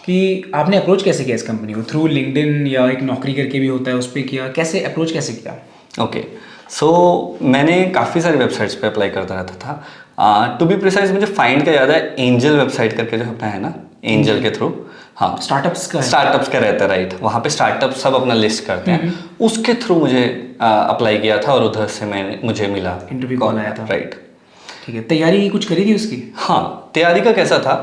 Speaker 2: कि आपने अप्रोच कैसे किया इस कंपनी को? थ्रू लिंक्डइन या एक नौकरी करके भी होता है उस पर किया, कैसे अप्रोच कैसे किया?
Speaker 1: ओके, सो मैंने काफ़ी सारी वेबसाइट्स पे अप्लाई करता रहता था। टू बी प्रिसाइज मुझे फाइंड का याद है, एंजल वेबसाइट करके जो अपना है ना, एंजल के थ्रू, हाँ
Speaker 2: स्टार्टअप्स का रहता
Speaker 1: है, राइट। वहाँ पे स्टार्टअप सब अपना लिस्ट करते हैं, उसके थ्रू मुझे अप्लाई किया था और उधर से मुझे मिला,
Speaker 2: इंटरव्यू कॉल आया था,
Speaker 1: राइट।
Speaker 2: ठीक है। तैयारी कुछ करी थी उसकी?
Speaker 1: हाँ, तैयारी का कैसा था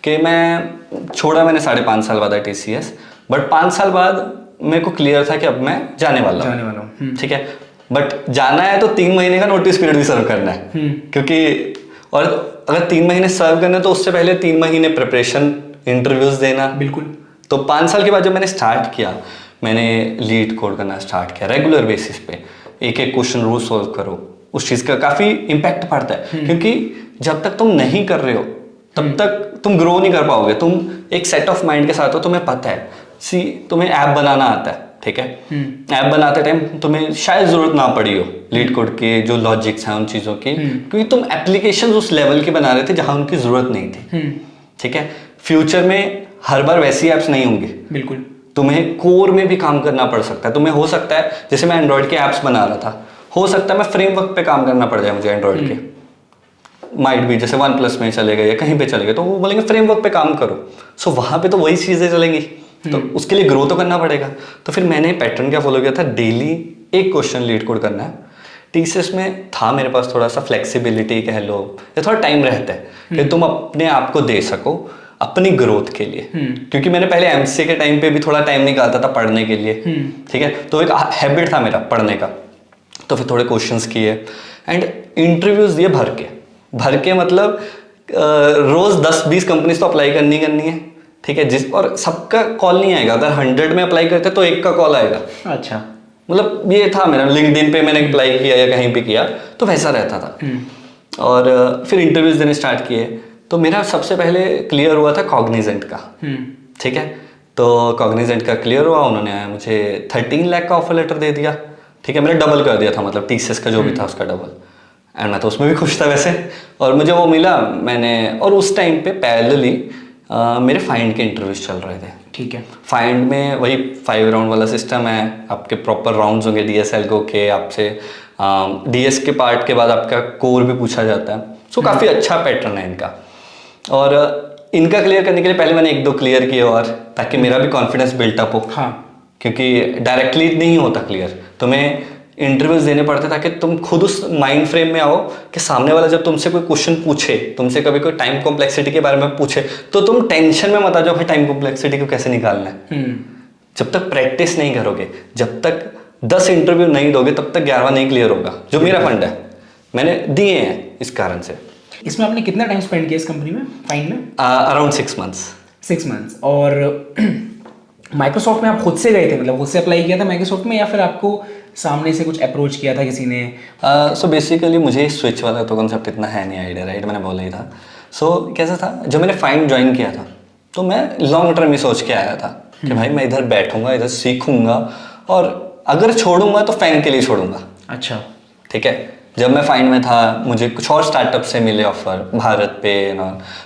Speaker 1: कि मैं छोड़ा, मैंने 5.5 साल बाद TCS, बट 5 साल बाद मेरे को क्लियर था कि अब मैं जाने वाला हूँ, ठीक है। बट जाना है तो 3 महीने का नोटिस पीरियड भी सर्व करना है, क्योंकि और अगर 3 महीने सर्व करना है तो उससे पहले 3 महीने प्रिपरेशन, इंटरव्यूज देना,
Speaker 2: बिल्कुल।
Speaker 1: तो 5 साल के बाद जब मैंने स्टार्ट किया, मैंने लीड कोड करना स्टार्ट किया रेगुलर बेसिस पे, एक क्वेश्चन रोज सॉल्व करो। उस चीज़ का काफ़ी इम्पैक्ट पड़ता है, क्योंकि जब तक तुम नहीं कर रहे हो तब तक तुम ग्रो नहीं कर पाओगे। तुम एक सेट ऑफ माइंड के साथ हो, तुम्हें पता है, तुम्हें ऐप बनाना आता है, ठीक है। ऐप बनाते टाइम तुम्हें शायद जरूरत ना पड़ी हो लीड कोड के जो लॉजिक्स हैं उन चीज़ों की, क्योंकि तुम एप्लीकेशन उस लेवल की बना रहे थे जहां उनकी जरूरत नहीं थी, ठीक है। फ्यूचर में हर बार वैसी ऐप्स नहीं होंगी, बिल्कुल। तुम्हें कोर में भी काम करना पड़ सकता है। तुम्हें हो सकता है, जैसे मैं एंड्रॉइड के ऐप्स बना रहा था, हो सकता है मैं फ्रेमवर्क पे काम करना पड़ जाए मुझे एंड्रॉइड के, माइट भी जैसे OnePlus में चले गए या कहीं पे चले गए, तो वो बोलेंगे फ्रेमवर्क पे काम करो। सो वहाँ पे तो वही चीज़ें चलेंगी, तो उसके लिए ग्रो तो करना पड़ेगा। तो फिर मैंने पैटर्न क्या फॉलो किया था, डेली एक क्वेश्चन लीड कोड करना है। टीसीएस में था मेरे पास थोड़ा सा फ्लेक्सिबिलिटी कह लो, या थोड़ा टाइम रहता है कि तुम अपने आप को दे सको अपनी ग्रोथ के लिए, क्योंकि मैंने पहले एमसीए के टाइम पे भी थोड़ा टाइम निकालता था पढ़ने के लिए, ठीक है। तो एक हैबिट था मेरा पढ़ने का, तो फिर थोड़े क्वेश्चंस किए एंड इंटरव्यूज दिए भर के मतलब रोज 10-20 कंपनीज तो अप्लाई करनी है, ठीक है। और सबका कॉल नहीं आएगा, अगर 100 में अप्लाई करते तो एक का कॉल आएगा।
Speaker 2: अच्छा,
Speaker 1: मतलब ये था मेरा, लिंक्डइन पे मैंने अप्लाई किया या कहीं पे किया तो वैसा रहता था। और फिर इंटरव्यूज देने स्टार्ट किए, तो मेरा सबसे पहले क्लियर हुआ था कॉग्निजेंट का, ठीक है। तो कॉग्निजेंट का क्लियर हुआ, उन्होंने मुझे 13 लाख का ऑफर लेटर दे दिया, ठीक है। मैंने डबल कर दिया था, मतलब टीसीएस का जो भी था उसका डबल, एंड मैं तो उसमें भी खुश था वैसे। और मुझे वो मिला, मैंने, और उस टाइम पे पैरेलली मेरे फाइंड के इंटरव्यूज चल रहे थे, ठीक है। फाइंड में वही 5 राउंड वाला सिस्टम है, आपके प्रॉपर राउंड्स होंगे DSL के, आपसे DS के पार्ट के बाद आपका कोर भी पूछा जाता है। सो काफ़ी अच्छा पैटर्न है इनका, और इनका क्लियर करने के लिए पहले मैंने 1-2 क्लियर किए, और ताकि मेरा भी कॉन्फिडेंस बिल्टअप हो, हाँ, क्योंकि डायरेक्टली नहीं होता क्लियर, तुम्हें इंटरव्यूज देने पड़ते ताकि तुम खुद उस माइंड फ्रेम में आओ कि सामने वाला जब तुमसे कोई क्वेश्चन पूछे, तुमसे कभी कोई टाइम कॉम्प्लेक्सिटी के बारे में पूछे, तो तुम टेंशन में मत आ जाओ भाई टाइम कॉम्प्लेक्सिटी को कैसे निकालना है। जब तक प्रैक्टिस नहीं करोगे, जब तक 10 इंटरव्यू नहीं दोगे, तब तक 11वां नहीं क्लियर होगा, जो मेरा फंड है मैंने दिए हैं इस कारण से।
Speaker 2: इसमें आपने कितना टाइम स्पेंड किया इस कंपनी में, फाइंड में?
Speaker 1: Around 6 months.
Speaker 2: 6 मंथ्स। और माइक्रोसॉफ्ट में आप खुद से गए थे, मतलब खुद से अप्लाई किया था माइक्रोसॉफ्ट में, या फिर आपको सामने से कुछ अप्रोच किया था किसी ने?
Speaker 1: सो बेसिकली मुझे स्विच वाला तो कॉन्सेप्ट इतना है नहीं आइडिया, राइट, मैंने बोला ही था। सो कैसा था, जब मैंने फाइंड ज्वाइन किया था तो मैं लॉन्ग टर्म ही सोच के आया था कि भाई मैं इधर बैठूंगा, इधर सीखूंगा, और अगर छोड़ूंगा तो फाइंड के लिए छोड़ूंगा।
Speaker 2: अच्छा,
Speaker 1: ठीक है। जब मैं फाइंड में था मुझे कुछ और स्टार्टअप से मिले ऑफर भारत पे ना,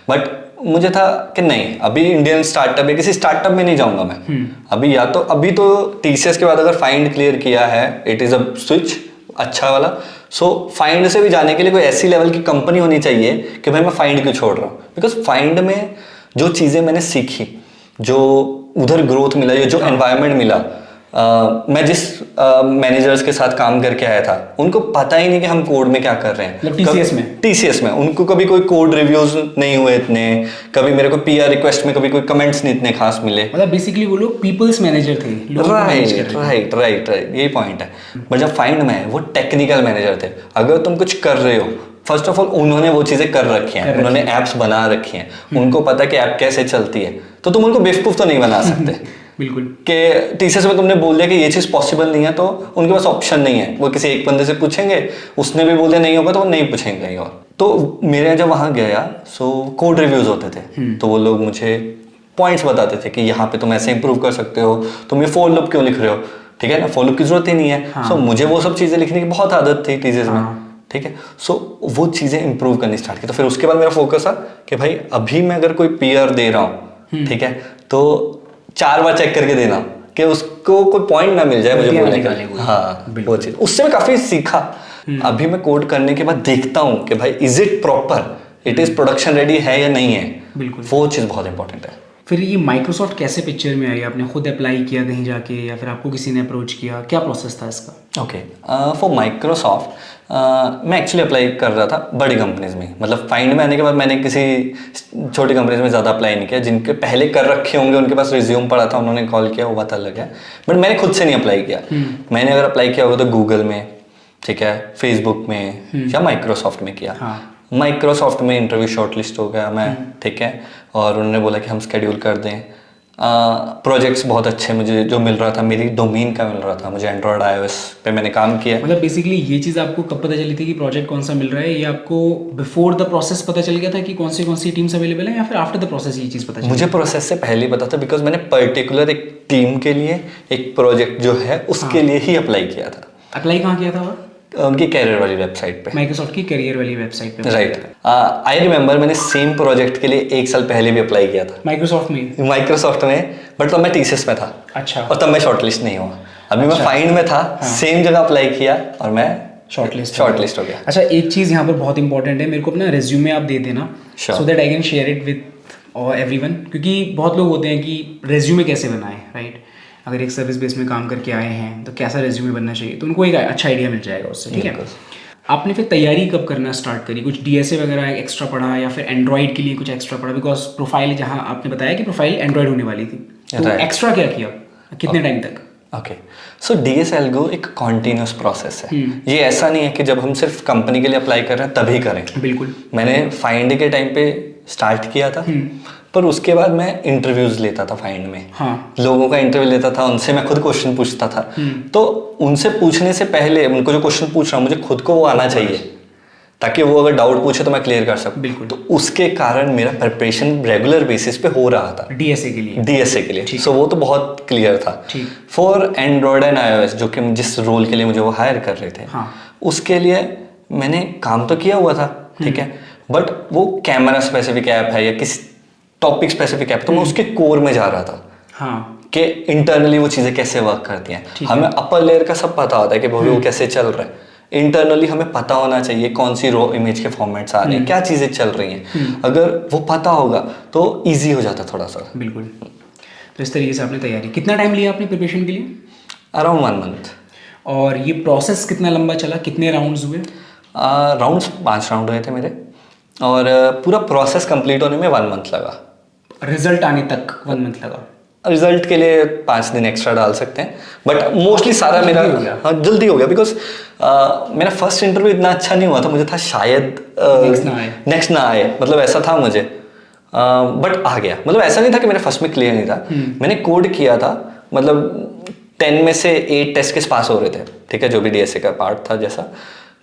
Speaker 1: बट मुझे था कि नहीं, अभी इंडियन स्टार्टअप है, किसी स्टार्टअप में नहीं जाऊंगा मैं अभी, या तो अभी तो TCS के बाद अगर फाइंड क्लियर किया है, इट इज अ स्विच, अच्छा वाला। सो फाइंड से भी जाने के लिए कोई ऐसी लेवल की कंपनी होनी चाहिए कि भाई मैं फाइंड क्यों छोड़ रहा हूँ, बिकॉज फाइंड में जो चीज़ें मैंने सीखी, जो उधर ग्रोथ मिला, ये जो एनवायरनमेंट मिला, मैं जिस मैनेजर्स के साथ काम करके आया था उनको पता ही नहीं कि हम कोड में क्या कर रहे हैं। टीसीएस में उनको कभी कोई कोड रिव्यूज नहीं हुए इतने, कभी मेरे को पीआर रिक्वेस्ट में कभी कोई कमेंट्स नहीं इतने खास मिले।
Speaker 2: मतलब बेसिकली वो लोग पीपल्स मैनेजर थे,
Speaker 1: राइट यही पॉइंट है। बट जब फाइंड में वो टेक्निकल मैनेजर थे। अगर तुम कुछ कर रहे हो, फर्स्ट ऑफ ऑल उन्होंने वो चीजें कर रखी हैं, उन्होंने एप्स बना रखी हैं, उनको पता कि ऐप कैसे चलती है, तो तुम उनको बेवकूफ तो नहीं बना सकते।
Speaker 2: बिल्कुल
Speaker 1: कि टीसीएस में तुमने बोल दिया कि ये चीज़ पॉसिबल नहीं है, तो उनके पास ऑप्शन नहीं है, वो किसी एक बंदे से पूछेंगे, उसने भी बोल दिया नहीं होगा तो वो नहीं पूछेंगे कहीं और। तो मेरे जब वहाँ गया सो कोड रिव्यूज होते थे, तो वो लोग मुझे पॉइंट्स बताते थे कि यहाँ पे तुम ऐसे इंप्रूव कर सकते हो, तुम ये फॉर लूप क्यों लिख रहे हो, ठीक है ना, फॉर लूप की जरूरत ही नहीं है। सो मुझे वो सब चीज़ें लिखने की बहुत आदत थी टीसीएस में, ठीक है। सो वो चीज़ें इंप्रूव करनी स्टार्ट की। तो फिर उसके बाद मेरा फोकस था कि भाई अभी मैं अगर कोई पीआर दे रहा हूँ, ठीक है, तो 4 बार चेक करके देना कि उसको कोई पॉइंट ना मिल जाए मुझे बोलने का। हाँ, वो चीज, उससे मैं काफी सीखा। अभी मैं कोड करने के बाद देखता हूँ कि भाई is it proper, it is production ready है या नहीं है। बिल्कुल, वो चीज बहुत इंपॉर्टेंट है।
Speaker 2: फिर ये माइक्रोसॉफ्ट कैसे पिक्चर में आई? आपने खुद अप्लाई किया कहीं जाके या फिर आपको किसी ने अप्रोच किया? क्या प्रोसेस था इसका?
Speaker 1: ओके, फॉर माइक्रोसॉफ्ट मैं एक्चुअली अप्लाई कर रहा था बड़ी कंपनीज में। मतलब फाइंड में आने के बाद मैंने किसी छोटी कंपनीज में ज़्यादा अप्लाई नहीं किया। जिनके पहले कर रखे होंगे उनके पास रिज्यूम पड़ा था, उन्होंने कॉल किया, वो बात अलग है। बट मैंने खुद से नहीं अप्लाई किया। मैंने अगर अप्लाई किया होगा तो गूगल में, ठीक है, फेसबुक में या माइक्रोसॉफ्ट में किया। माइक्रोसॉफ्ट में इंटरव्यू शॉर्टलिस्ट हो गया मैं, ठीक है, और उन्होंने बोला कि हम स्केड्यूल कर दें। प्रोजेक्ट्स बहुत अच्छे मुझे जो मिल रहा था, मेरी डोमेन का मिल रहा था, मुझे एंड्रॉयड iOS पे मैंने काम किया।
Speaker 2: मतलब बेसिकली ये चीज़ आपको कब पता चली थी कि प्रोजेक्ट कौन सा मिल रहा है? ये आपको बिफोर द प्रोसेस पता चल गया था कि कौन सी टीम्स अवेलेबल है, या फिर आफ्टर द प्रोसेस ये चीज़ पता चली?
Speaker 1: मुझे प्रोसेस से पहले ही पता था, बिकॉज मैंने पर्टिकुलर एक टीम के लिए एक प्रोजेक्ट जो है उसके लिए ही अप्लाई किया था।
Speaker 2: अप्लाई कहाँ किया था?
Speaker 1: उनकी कैरियर वाली वेबसाइट पे,
Speaker 2: माइक्रोसॉफ्ट की कैरियर वाली वेबसाइट पे।
Speaker 1: राइट। आई रिमेंबर मैंने सेम प्रोजेक्ट के लिए 1 साल पहले भी अप्लाई किया था
Speaker 2: माइक्रोसॉफ्ट में, बट तब मैं टीसीएस में था। अच्छा।
Speaker 1: और तब मैं शॉर्टलिस्ट नहीं हुआ। अभी मैं फाइंड में था, सेम जगह अप्लाई किया और मैं शॉर्टलिस्ट हो गया।
Speaker 2: अच्छा, एक चीज़ यहाँ पर बहुत इंपॉर्टेंट है, मेरे को अपना रिज्यूमे आप दे देना, so that I can share it with everyone. क्योंकि बहुत लोग होते हैं कि रिज्यूमे कैसे बनाएं, राइट? अगर एक सर्विस बेस में काम करके आए हैं तो कैसा रिज्यूमे बनना चाहिए, तो उनको एक अच्छा आइडिया मिल जाएगा उससे, ठीक है। आपने फिर तैयारी कब करना स्टार्ट करी? कुछ डीएसए वगैरह एक्स्ट्रा पढ़ा या फिर एंड्रॉइड के लिए कुछ एक्स्ट्रा पढ़ा? बिकॉज प्रोफाइल, जहाँ आपने बताया कि प्रोफाइल एंड्रॉइड होने वाली थी, तो एक्स्ट्रा क्या किया, कितने टाइम तक?
Speaker 1: ओके, सो डीएस एल्गो एक कॉन्टिन्यूस प्रोसेस है। ये ऐसा नहीं है कि जब हम सिर्फ कंपनी के लिए अप्लाई कर रहे हैं तभी करें।
Speaker 2: बिल्कुल, मैंने
Speaker 1: फाइंड के टाइम पे स्टार्ट किया था, पर उसके बाद मैं इंटरव्यूज लेता था फाइंड में। लोगों का इंटरव्यू लेता था, उनसे मैं खुद क्वेश्चन पूछता था। तो उनसे पूछने से पहले उनको जो क्वेश्चन पूछ रहा हूँ मुझे खुद को वो आना चाहिए, ताकि वो अगर डाउट पूछे तो मैं क्लियर कर सकूं। बिल्कुल। तो उसके कारण मेरा प्रिपरेशन रेगुलर बेसिस पे हो रहा था डीएसए के लिए। सो वो तो बहुत क्लियर था। फॉर एंड्रॉयड एंड iOS, जो कि जिस रोल के लिए मुझे वो हायर कर रहे थे, उसके लिए मैंने काम तो किया हुआ था, ठीक है, बट वो कैमरा स्पेसिफिक ऐप है या किसी टॉपिक स्पेसिफिक ऐप, तो मैं उसके कोर में जा रहा था कि इंटरनली वो चीज़ें कैसे वर्क करती हैं। हमें अपर लेयर का सब पता होता है कि वो कैसे चल रहा है। इंटरनली हमें पता होना चाहिए कौन सी रो इमेज के फॉर्मेट्स आ रहे हैं, क्या चीज़ें चल रही हैं। अगर वो पता होगा तो ईजी हो जाता थोड़ा सा।
Speaker 2: बिल्कुल। तो इस तरीके से आपने तैयारी, कितना टाइम लिया आपने प्रिपरेशन के लिए?
Speaker 1: Around 1 month.
Speaker 2: और ये प्रोसेस कितना लंबा चला, कितने राउंड्स हुए?
Speaker 1: राउंड्स 5 राउंड हुए थे मेरे, और पूरा प्रोसेस कंप्लीट होने में 1 मंथ लगा।
Speaker 2: रिजल्ट आने तक 1 मंथ लगा?
Speaker 1: रिजल्ट के लिए 5 दिन एक्स्ट्रा डाल सकते हैं, बट मोस्टली सारा मेरा जल्दी हो गया। बिकॉज मेरा फर्स्ट इंटरव्यू इतना अच्छा नहीं हुआ था, मुझे था शायद नेक्स्ट ना आए, मतलब ऐसा था मुझे, बट आ गया। मतलब ऐसा नहीं था कि मेरा फर्स्ट में क्लियर नहीं था। मैंने कोड किया था, मतलब 10 में से 8 टेस्ट के पास हो रहे थे, ठीक है, जो भी डीएसए का पार्ट था जैसा।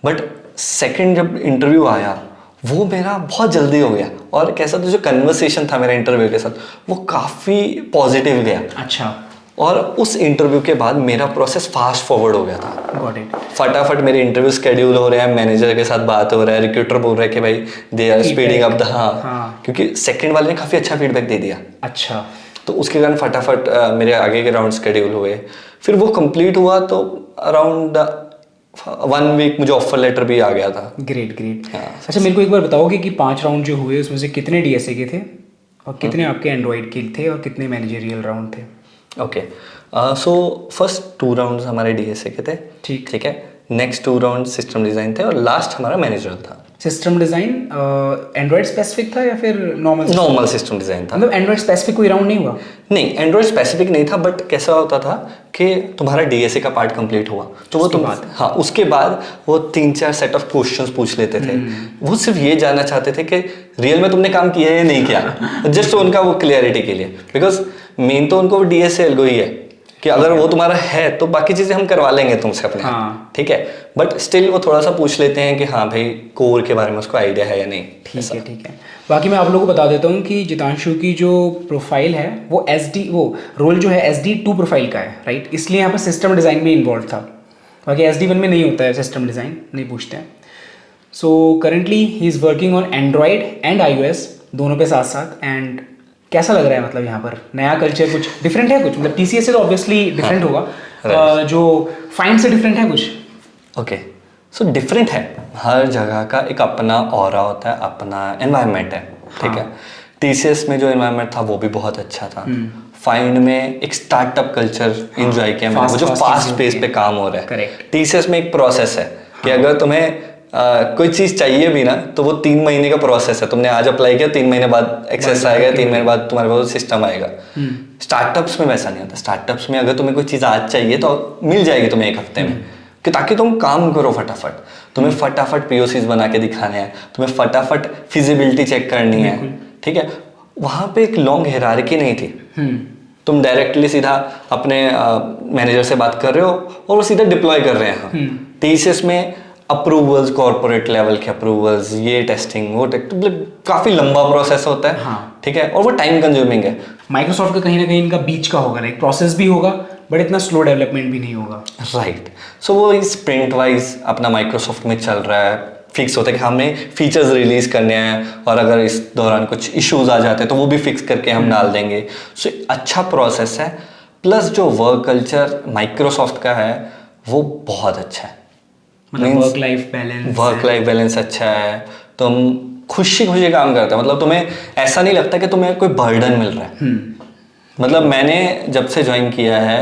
Speaker 1: बट सेकंड जब इंटरव्यू आया वो मेरा बहुत जल्दी हो गया, और कैसा था, जो कन्वर्सेशन था मेरा इंटरव्यू के साथ वो काफ़ी पॉजिटिव गया।
Speaker 2: अच्छा।
Speaker 1: और उस इंटरव्यू के बाद मेरा प्रोसेस फास्ट फॉरवर्ड हो गया था।
Speaker 2: Got it.
Speaker 1: फटाफट मेरे इंटरव्यू स्केड्यूल हो रहे हैं, मैनेजर के साथ बात हो रहा है, रिक्रूटर बोल रहा है कि भाई they are speeding up the, क्योंकि सेकंड वाले ने काफ़ी अच्छा फीडबैक दे दिया।
Speaker 2: अच्छा।
Speaker 1: तो उसके कारण फटाफट मेरे आगे के राउंड स्केड्यूल हुए। फिर वो कंप्लीट हुआ तो अराउंड 1 वीक मुझे ऑफर लेटर भी आ गया था।
Speaker 2: ग्रेट।
Speaker 1: हाँ।
Speaker 2: अच्छा, मेरे को एक बार बताओगे कि 5 राउंड जो हुए उसमें से कितने डीएसए के थे और कितने आपके एंड्रॉइड के थे और कितने मैनेजरियल राउंड थे?
Speaker 1: ओके, सो फर्स्ट 2 राउंड्स हमारे डीएसए के थे। ठीक है, नेक्स्ट 2 राउंड सिस्टम डिज़ाइन थे और लास्ट हमारा मैनेजरल था।
Speaker 2: सिस्टम डिज़ाइन एंड्रॉइड स्पेसिफिक था या फिर
Speaker 1: नॉर्मल सिस्टम डिज़ाइन था?
Speaker 2: मतलब एंड्रॉइड स्पेसिफिक कोई राउंड नहीं हुआ?
Speaker 1: नहीं, एंड्रॉइड स्पेसिफिक नहीं था, बट कैसा होता था कि तुम्हारा डीएसए का पार्ट कंप्लीट हुआ तो वो हाँ, उसके बाद वो 3-4 सेट ऑफ क्वेश्चंस पूछ लेते थे। वो सिर्फ ये जानना चाहते थे कि रियल में तुमने काम किया है या नहीं किया, जस्ट उनका वो क्लियरिटी के लिए, बिकॉज मेन तो उनको डीएसए एल्गो ही है कि अगर वो तुम्हारा है तो बाकी चीज़ें हम करवा लेंगे तुमसे अपने।
Speaker 2: हाँ।
Speaker 1: ठीक है, बट स्टिल वो थोड़ा सा पूछ लेते हैं कि हाँ भाई कोर के बारे में उसको आइडिया है या नहीं।
Speaker 2: ठीक है। बाकी मैं आप लोगों को बता देता हूँ कि जितांशु की जो प्रोफाइल है वो वो रोल जो है SD2 प्रोफाइल का है, राइट? इसलिए यहाँ पर सिस्टम डिज़ाइन में इन्वॉल्व था। बाकी SD1 में नहीं होता है सिस्टम डिज़ाइन, नहीं पूछते हैं। So currently he is working on Android and iOS दोनों पे साथ साथ। एंड कैसा लग रहा है, मतलब यहाँ पर नया कल्चर कुछ डिफरेंट है? कुछ मतलब TCS से तो ऑब्वियसली डिफरेंट होगा, जो फाइन से डिफरेंट है कुछ?
Speaker 1: ओके, सो डिफरेंट है, हर जगह का एक अपना ऑरा होता है, अपना एनवायरनमेंट है। ठीक है, TCS में जो एनवायरनमेंट था वो भी बहुत अच्छा था। फाइंड में एक स्टार्टअप कल्चर एंजॉय किया मैंने, वो जो फास्ट पेस पे काम हो रहा है। TCS में एक प्रोसेस है कि अगर तुम्हें कोई चीज़ चाहिए भी ना तो वो 3 महीने का प्रोसेस है। तुमने आज अप्लाई किया, 3 महीने बाद एक्सेस आएगा, 3 महीने बाद तुम्हारे पास सिस्टम आएगा। स्टार्टअप्स में वैसा नहीं होता। स्टार्टअप्स में अगर तुम्हें कोई चीज़ आज चाहिए तो मिल जाएगी तुम्हें 1 हफ्ते में, कि ताकि तुम काम करो फटाफट। तुम्हें फटाफट POCs बना के दिखाने हैं, तुम्हें फटाफट फिजिबिलिटी चेक करनी है। ठीक है, वहाँ पे एक लॉन्ग हियरार्की नहीं थी। तुम डायरेक्टली सीधा अपने मैनेजर से बात कर रहे हो और वो सीधा डिप्लॉय कर रहे हैं। TCS में अप्रूवल्स, कॉर्पोरेट लेवल के अप्रूवल्स, ये टेस्टिंग वो काफ़ी लंबा प्रोसेस होता है।
Speaker 2: हाँ।
Speaker 1: ठीक है, और वो टाइम कंज्यूमिंग है।
Speaker 2: माइक्रोसॉफ्ट का कहीं ना कहीं इनका बीच का होगा, एक प्रोसेस भी होगा बट इतना स्लो डेवलपमेंट भी नहीं होगा।
Speaker 1: राइट, सो वो स्प्रिंट वाइज अपना माइक्रोसॉफ्ट में चल रहा है, फिक्स होता है कि हमें फीचर्स रिलीज करने हैं और अगर इस दौरान कुछ इश्यूज आ जाते हैं तो वो भी फिक्स करके हम डाल देंगे। सो अच्छा प्रोसेस है, प्लस जो वर्क कल्चर माइक्रोसॉफ्ट का है वो बहुत अच्छा है।
Speaker 2: मतलब वर्क लाइफ
Speaker 1: बैलेंस अच्छा है, तुम खुशी खुशी काम करते हो, मतलब तुम्हें ऐसा नहीं लगता कि तुम्हें कोई बर्डन मिल रहा है। मतलब मैंने जब से ज्वाइन किया है,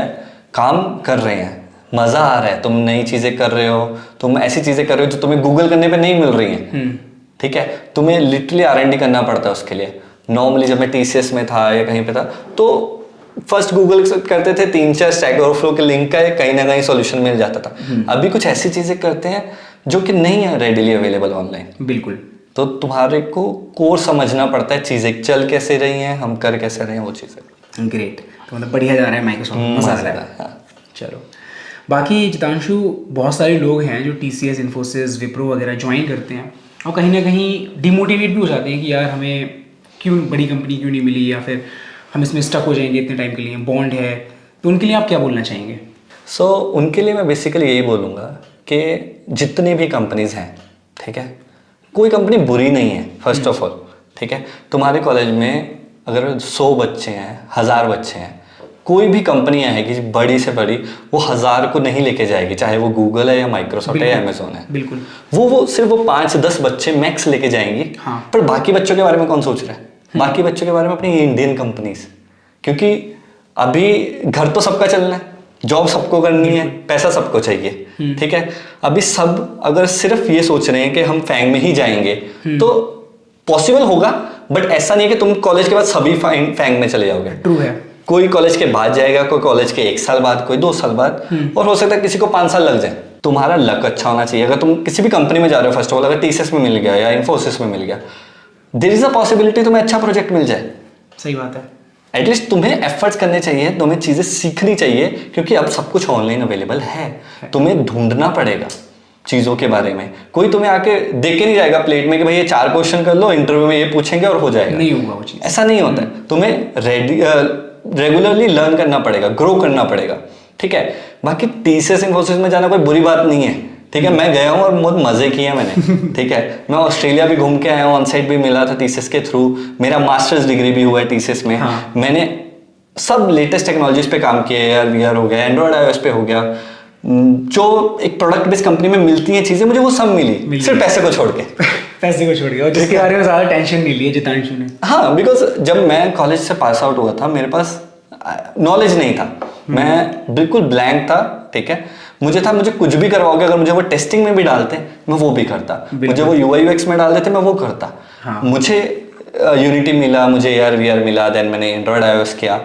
Speaker 1: काम कर रहे हैं, मज़ा आ रहा है, तुम नई चीज़ें कर रहे हो, तुम ऐसी चीज़ें कर रहे हो जो तुम्हें गूगल करने पे नहीं मिल रही हैं। ठीक है, तुम्हें लिटरली R&D करना पड़ता है उसके लिए। नॉर्मली जब मैं TCS में था या कहीं पे था तो फर्स्ट गूगल करते थे, 3-4 स्टैक ओवरफ्लो के लिंक का कहीं ना कहीं सॉल्यूशन मिल जाता था। अभी कुछ ऐसी चीज़ें करते हैं जो कि नहीं है रेडिली अवेलेबल ऑनलाइन।
Speaker 2: बिल्कुल,
Speaker 1: तो तुम्हारे को कोर समझना पड़ता है, चीज़ें चल कैसे रही हैं, हम कर कैसे रहे हैं, वो चीज़ें।
Speaker 2: ग्रेट, तो मतलब बढ़िया जा रहा है माइक्रोसॉफ्ट, मजा आ रहा है। चलो, बाकी जितांशु, बहुत सारे लोग हैं जो TCS, इन्फोसिस, विप्रो वगैरह ज्वाइन करते हैं और कहीं ना कहीं डिमोटिवेट भी हो जाते हैं कि यार हमें क्यों बड़ी कंपनी क्यों नहीं मिली, या फिर हम इसमें स्टक हो जाएंगे इतने टाइम के लिए, बॉन्ड है। तो उनके लिए आप क्या बोलना चाहेंगे?
Speaker 1: उनके लिए मैं बेसिकली यही बोलूँगा कि जितनी भी कंपनीज हैं, ठीक है, कोई कंपनी बुरी नहीं है फर्स्ट ऑफ ऑल। ठीक है, तुम्हारे कॉलेज में अगर 100 बच्चे हैं, 1000 बच्चे हैं, कोई भी कंपनी आएगी बड़ी से बड़ी, वो 1000 को नहीं लेके जाएगी, चाहे वो गूगल है या माइक्रोसॉफ्ट है या अमेजोन है।
Speaker 2: बिल्कुल,
Speaker 1: वो सिर्फ वो 5-10 बच्चे मैक्स लेके जाएंगी।
Speaker 2: हाँ।
Speaker 1: पर बाकी बच्चों के बारे में कौन सोच रहा है? बाकी बच्चों के बारे में अपनी इंडियन कंपनीज, क्योंकि अभी घर तो सबका चलना है, जॉब सबको करनी है, पैसा सबको चाहिए। ठीक है, अभी सब अगर सिर्फ ये सोच रहे हैं कि हम फैंग में ही जाएंगे तो पॉसिबल होगा, बट ऐसा नहीं है कि तुम कॉलेज के बाद सभी फैंग में चले जाओगे।
Speaker 2: ट्रू है,
Speaker 1: कोई कॉलेज के बाद जाएगा, कोई कॉलेज के 1 साल बाद, कोई 2 साल बाद, और हो सकता है किसी को 5 साल लग जाए। तुम्हारा लक अच्छा होना चाहिए। अगर तुम किसी भी कंपनी में जा रहे हो, फर्स्ट ऑफ ऑल अगर TCS में मिल गया या इन्फोसिस में मिल गया, देयर इज अ पॉसिबिलिटी तुम्हें अच्छा प्रोजेक्ट मिल जाए।
Speaker 2: सही बात है।
Speaker 1: एटलीस्ट तुम्हें एफर्ट्स करने चाहिए, तुम्हें चीजें सीखनी चाहिए, क्योंकि अब सब कुछ ऑनलाइन अवेलेबल है। तुम्हें ढूंढना पड़ेगा चीजों के बारे में। कोई तुम्हें आके देके नहीं जाएगा प्लेट में कि भाई ये 4 क्वेश्चन कर लो, इंटरव्यू में ये पूछेंगे और हो जाएगा।
Speaker 2: नहीं होगा वो चीज,
Speaker 1: ऐसा नहीं होता है। तुम्हें रेगुलरली लर्न करना पड़ेगा, ग्रो करना पड़ेगा। ठीक है, बाकी TCS इन्फोसिस में जाना कोई बुरी बात नहीं है। ठीक है, मैं गया हूँ और बहुत मजे किए मैंने। ठीक है, मैं ऑस्ट्रेलिया भी घूम के आया हूँ, ऑन साइट भी मिला था TCS के थ्रू, मेरा मास्टर्स डिग्री भी हुआ है TCS में। मैंने सब लेटेस्ट टेक्नोलॉजीज पे काम किया है, VR हो गया, एंड्रॉइड iOS पे हो गया, जो एक प्रोडक्ट बेस्ड कंपनी में मिलती हैं चीजें, मुझे वो सब मिली सिर्फ पैसे को छोड़ के।
Speaker 2: पैसे को छोड़ के, और जिसके बारे में ज्यादा टेंशन नहीं ली जितांशु ने।
Speaker 1: हाँ, बिकॉज जब मैं कॉलेज से पास आउट हुआ था मेरे पास नॉलेज नहीं था, मैं बिल्कुल ब्लैंक था, ठीक है। मुझे कुछ भी करवाओगे, अगर मुझे वो टेस्टिंग में भी डालते मैं वो भी करता, मुझे वो UI UX में डाल देते मैं वो करता।
Speaker 2: हाँ।
Speaker 1: मुझे यूनिटी मिला, मुझे AR VR मिला, देन मैंने एंड्रॉयड iOS किया,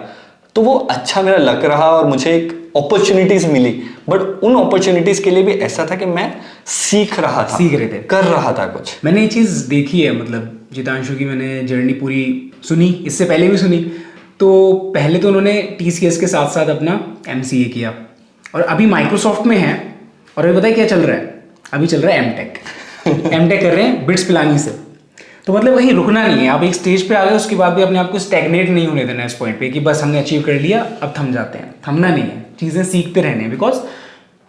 Speaker 1: तो वो अच्छा मेरा लक रहा और मुझे एक अपॉर्चुनिटीज मिली। बट उन अपॉर्चुनिटीज के लिए भी ऐसा था कि मैं सीख रहे थे, कर रहा था कुछ।
Speaker 2: मैंने ये चीज देखी है, मतलब जितांशु की मैंने जर्नी पूरी सुनी, इससे पहले भी सुनी। तो पहले तो उन्होंने TCS के साथ साथ अपना MCA किया, और अभी माइक्रोसॉफ्ट में है, और अभी पता है क्या चल रहा है, अभी चल रहा है M.Tech कर रहे हैं बिट्स पिलानी से। तो मतलब कहीं रुकना नहीं है, आप एक स्टेज पे आ गए, उसके बाद भी अपने आप को स्टैग्नेट नहीं होने देना इस पॉइंट पे कि बस हमने अचीव कर लिया अब थम जाते हैं। थमना नहीं है, चीज़ें सीखते रहने हैं, बिकॉज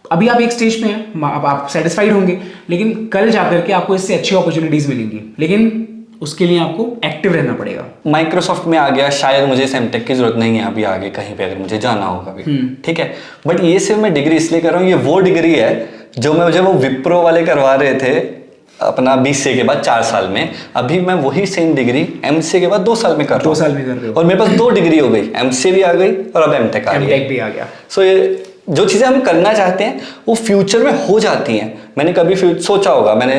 Speaker 2: अभी आप एक स्टेज पे हैं, अब आप सेटिस्फाइड होंगे, लेकिन कल जाकर के आपको इससे अच्छी अपॉर्चुनिटीज मिलेंगी, लेकिन उसके लिए आपको एक्टिव रहना पड़ेगा।
Speaker 1: माइक्रोसॉफ्ट में आ गया, शायद मुझे इस M.Tech की जरूरत नहीं है अभी आगे कहीं पे अगर मुझे जाना होगा भी, ठीक है। बट ये सिर्फ मैं डिग्री इसलिए कर रहा हूँ, ये वो डिग्री है जो मुझे वो विप्रो वाले करवा रहे थे अपना BCA के बाद 4 साल में। अभी मैं वही सेम डिग्री MCA के बाद 2 साल में कर रहा हूँ।
Speaker 2: 2 साल में कर रहे हो,
Speaker 1: और मेरे पास 2 डिग्री हो गई, MCA भी आ गई और अब M.Tech
Speaker 2: भी आ गया।
Speaker 1: सो ये जो चीज़ें हम करना चाहते हैं वो फ्यूचर में हो जाती हैं। मैंने कभी सोचा होगा, मैंने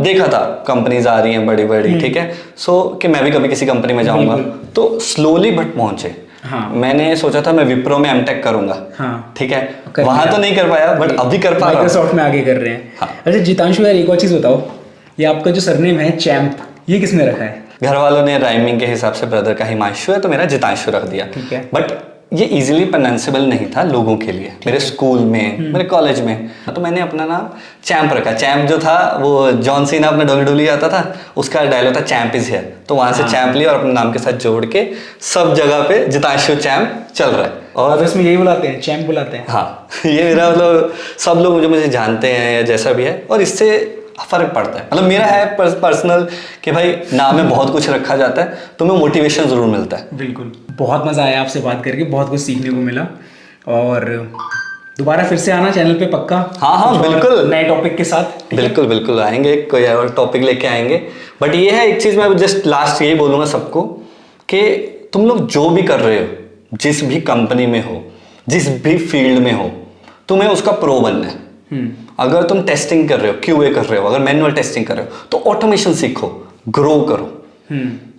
Speaker 1: देखा था कंपनीज आ रही हैं बड़ी बड़ी, ठीक है, सो कि मैं भी कभी किसी कंपनी में जाऊंगा, तो स्लोली बट पहुंचे। हाँ। मैंने सोचा था मैं विप्रो में M.Tech करूंगा, हाँ। ठीक है, वहां तो नहीं कर पाया, बट अभी कर पा रहा हूं,
Speaker 2: माइक्रोसॉफ्ट में आगे कर रहे हैं। हाँ। अच्छा जितांशु यार, एक और चीज बताओ, ये आपका जो सरनेम है चैंप, ये किसने रखा है? घर
Speaker 1: वालों ने राइमिंग के हिसाब से ब्रदर का हिमांशु है तो मेरा जितांशु रख दिया, ठीक है। बट ये इजीली प्रोनाउंसिएबल नहीं था लोगों के लिए, मेरे स्कूल में, मेरे कॉलेज में, तो मैंने अपना नाम चैंप रखा। चैंप जो था वो जॉन सीना अपना डोली डोली आता था, उसका डायलॉग था चैंप इज हियर, तो वहां से चैंप लिया और अपने नाम के साथ जोड़ के सब जगह पे जितांशु चैंप चल रहा है। और
Speaker 2: इसमें यही बुलाते हैं, चैंप बुलाते हैं।
Speaker 1: हाँ ये मेरा मतलब सब लोग मुझे जानते हैं या जैसा भी है, और इससे फर्क पड़ता है। मतलब मेरा है पर्सनल कि भाई नाम में बहुत कुछ रखा जाता है तो मैं मोटिवेशन जरूर मिलता है।
Speaker 2: बिल्कुल, बहुत मजा आया आपसे बात करके, बहुत कुछ सीखने को मिला, और दोबारा फिर से आना चैनल पे पक्का।
Speaker 1: हाँ हाँ बिल्कुल,
Speaker 2: नए टॉपिक के साथ।
Speaker 1: बिल्कुल बिल्कुल आएंगे, कोई और टॉपिक लेके आएंगे। बट ये है एक चीज मैं जस्ट लास्ट यही बोलूंगा सबको कि तुम लोग जो भी कर रहे हो, जिस भी कंपनी में हो, जिस भी फील्ड में हो, तुम्हें उसका प्रो बनना है। अगर तुम टेस्टिंग कर रहे हो, QA कर रहे हो, अगर मैनुअल टेस्टिंग कर रहे हो, तो ऑटोमेशन सीखो, ग्रो करो।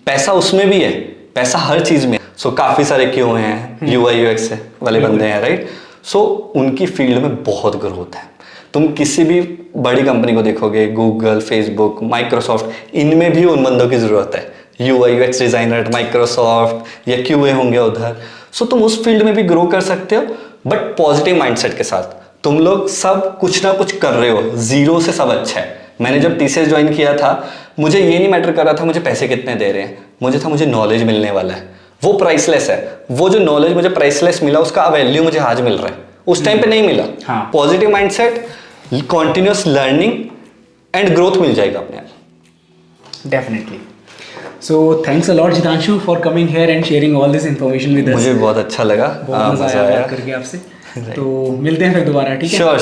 Speaker 1: पैसा उसमें भी है, पैसा हर चीज में। सो काफी सारे क्यों हैं, UI UX वाले बंदे हैं, राइट। सो उनकी फील्ड में बहुत ग्रोथ है। तुम किसी भी बड़ी कंपनी को देखोगे, गूगल, फेसबुक, माइक्रोसॉफ्ट, इनमें भी उन बंदों की जरूरत है। UI UX डिजाइनर माइक्रोसॉफ्ट या QA होंगे उधर। सो तुम उस फील्ड में भी ग्रो कर सकते हो, बट पॉजिटिव माइंडसेट के साथ। तुम लोग सब कुछ ना कुछ कर रहे हो, जीरो से सब अच्छा है। मैंने जब TCS ज्वाइन किया था, मुझे ये नहीं मैटर कर रहा था मुझे पैसे कितने दे रहे हैं, मुझे नॉलेज मिलने वाला है, वो प्राइसलेस है। वो जो नॉलेज मुझे प्राइसलेस मिला, उसका वैल्यू मुझे आज मिल रहा है, उस टाइम पे नहीं मिला। Positive mindset, continuous learning and growth मिल जाएगा अपने आप।
Speaker 2: Definitely. So thanks a lot Jitanshu for coming here and sharing all this information with us.
Speaker 1: मुझे बहुत अच्छा लगा,
Speaker 2: बहुत मजा आया बात करके आपसे। तो मिलते हैं फिर दोबारा, ठीक है?
Speaker 1: श्योर।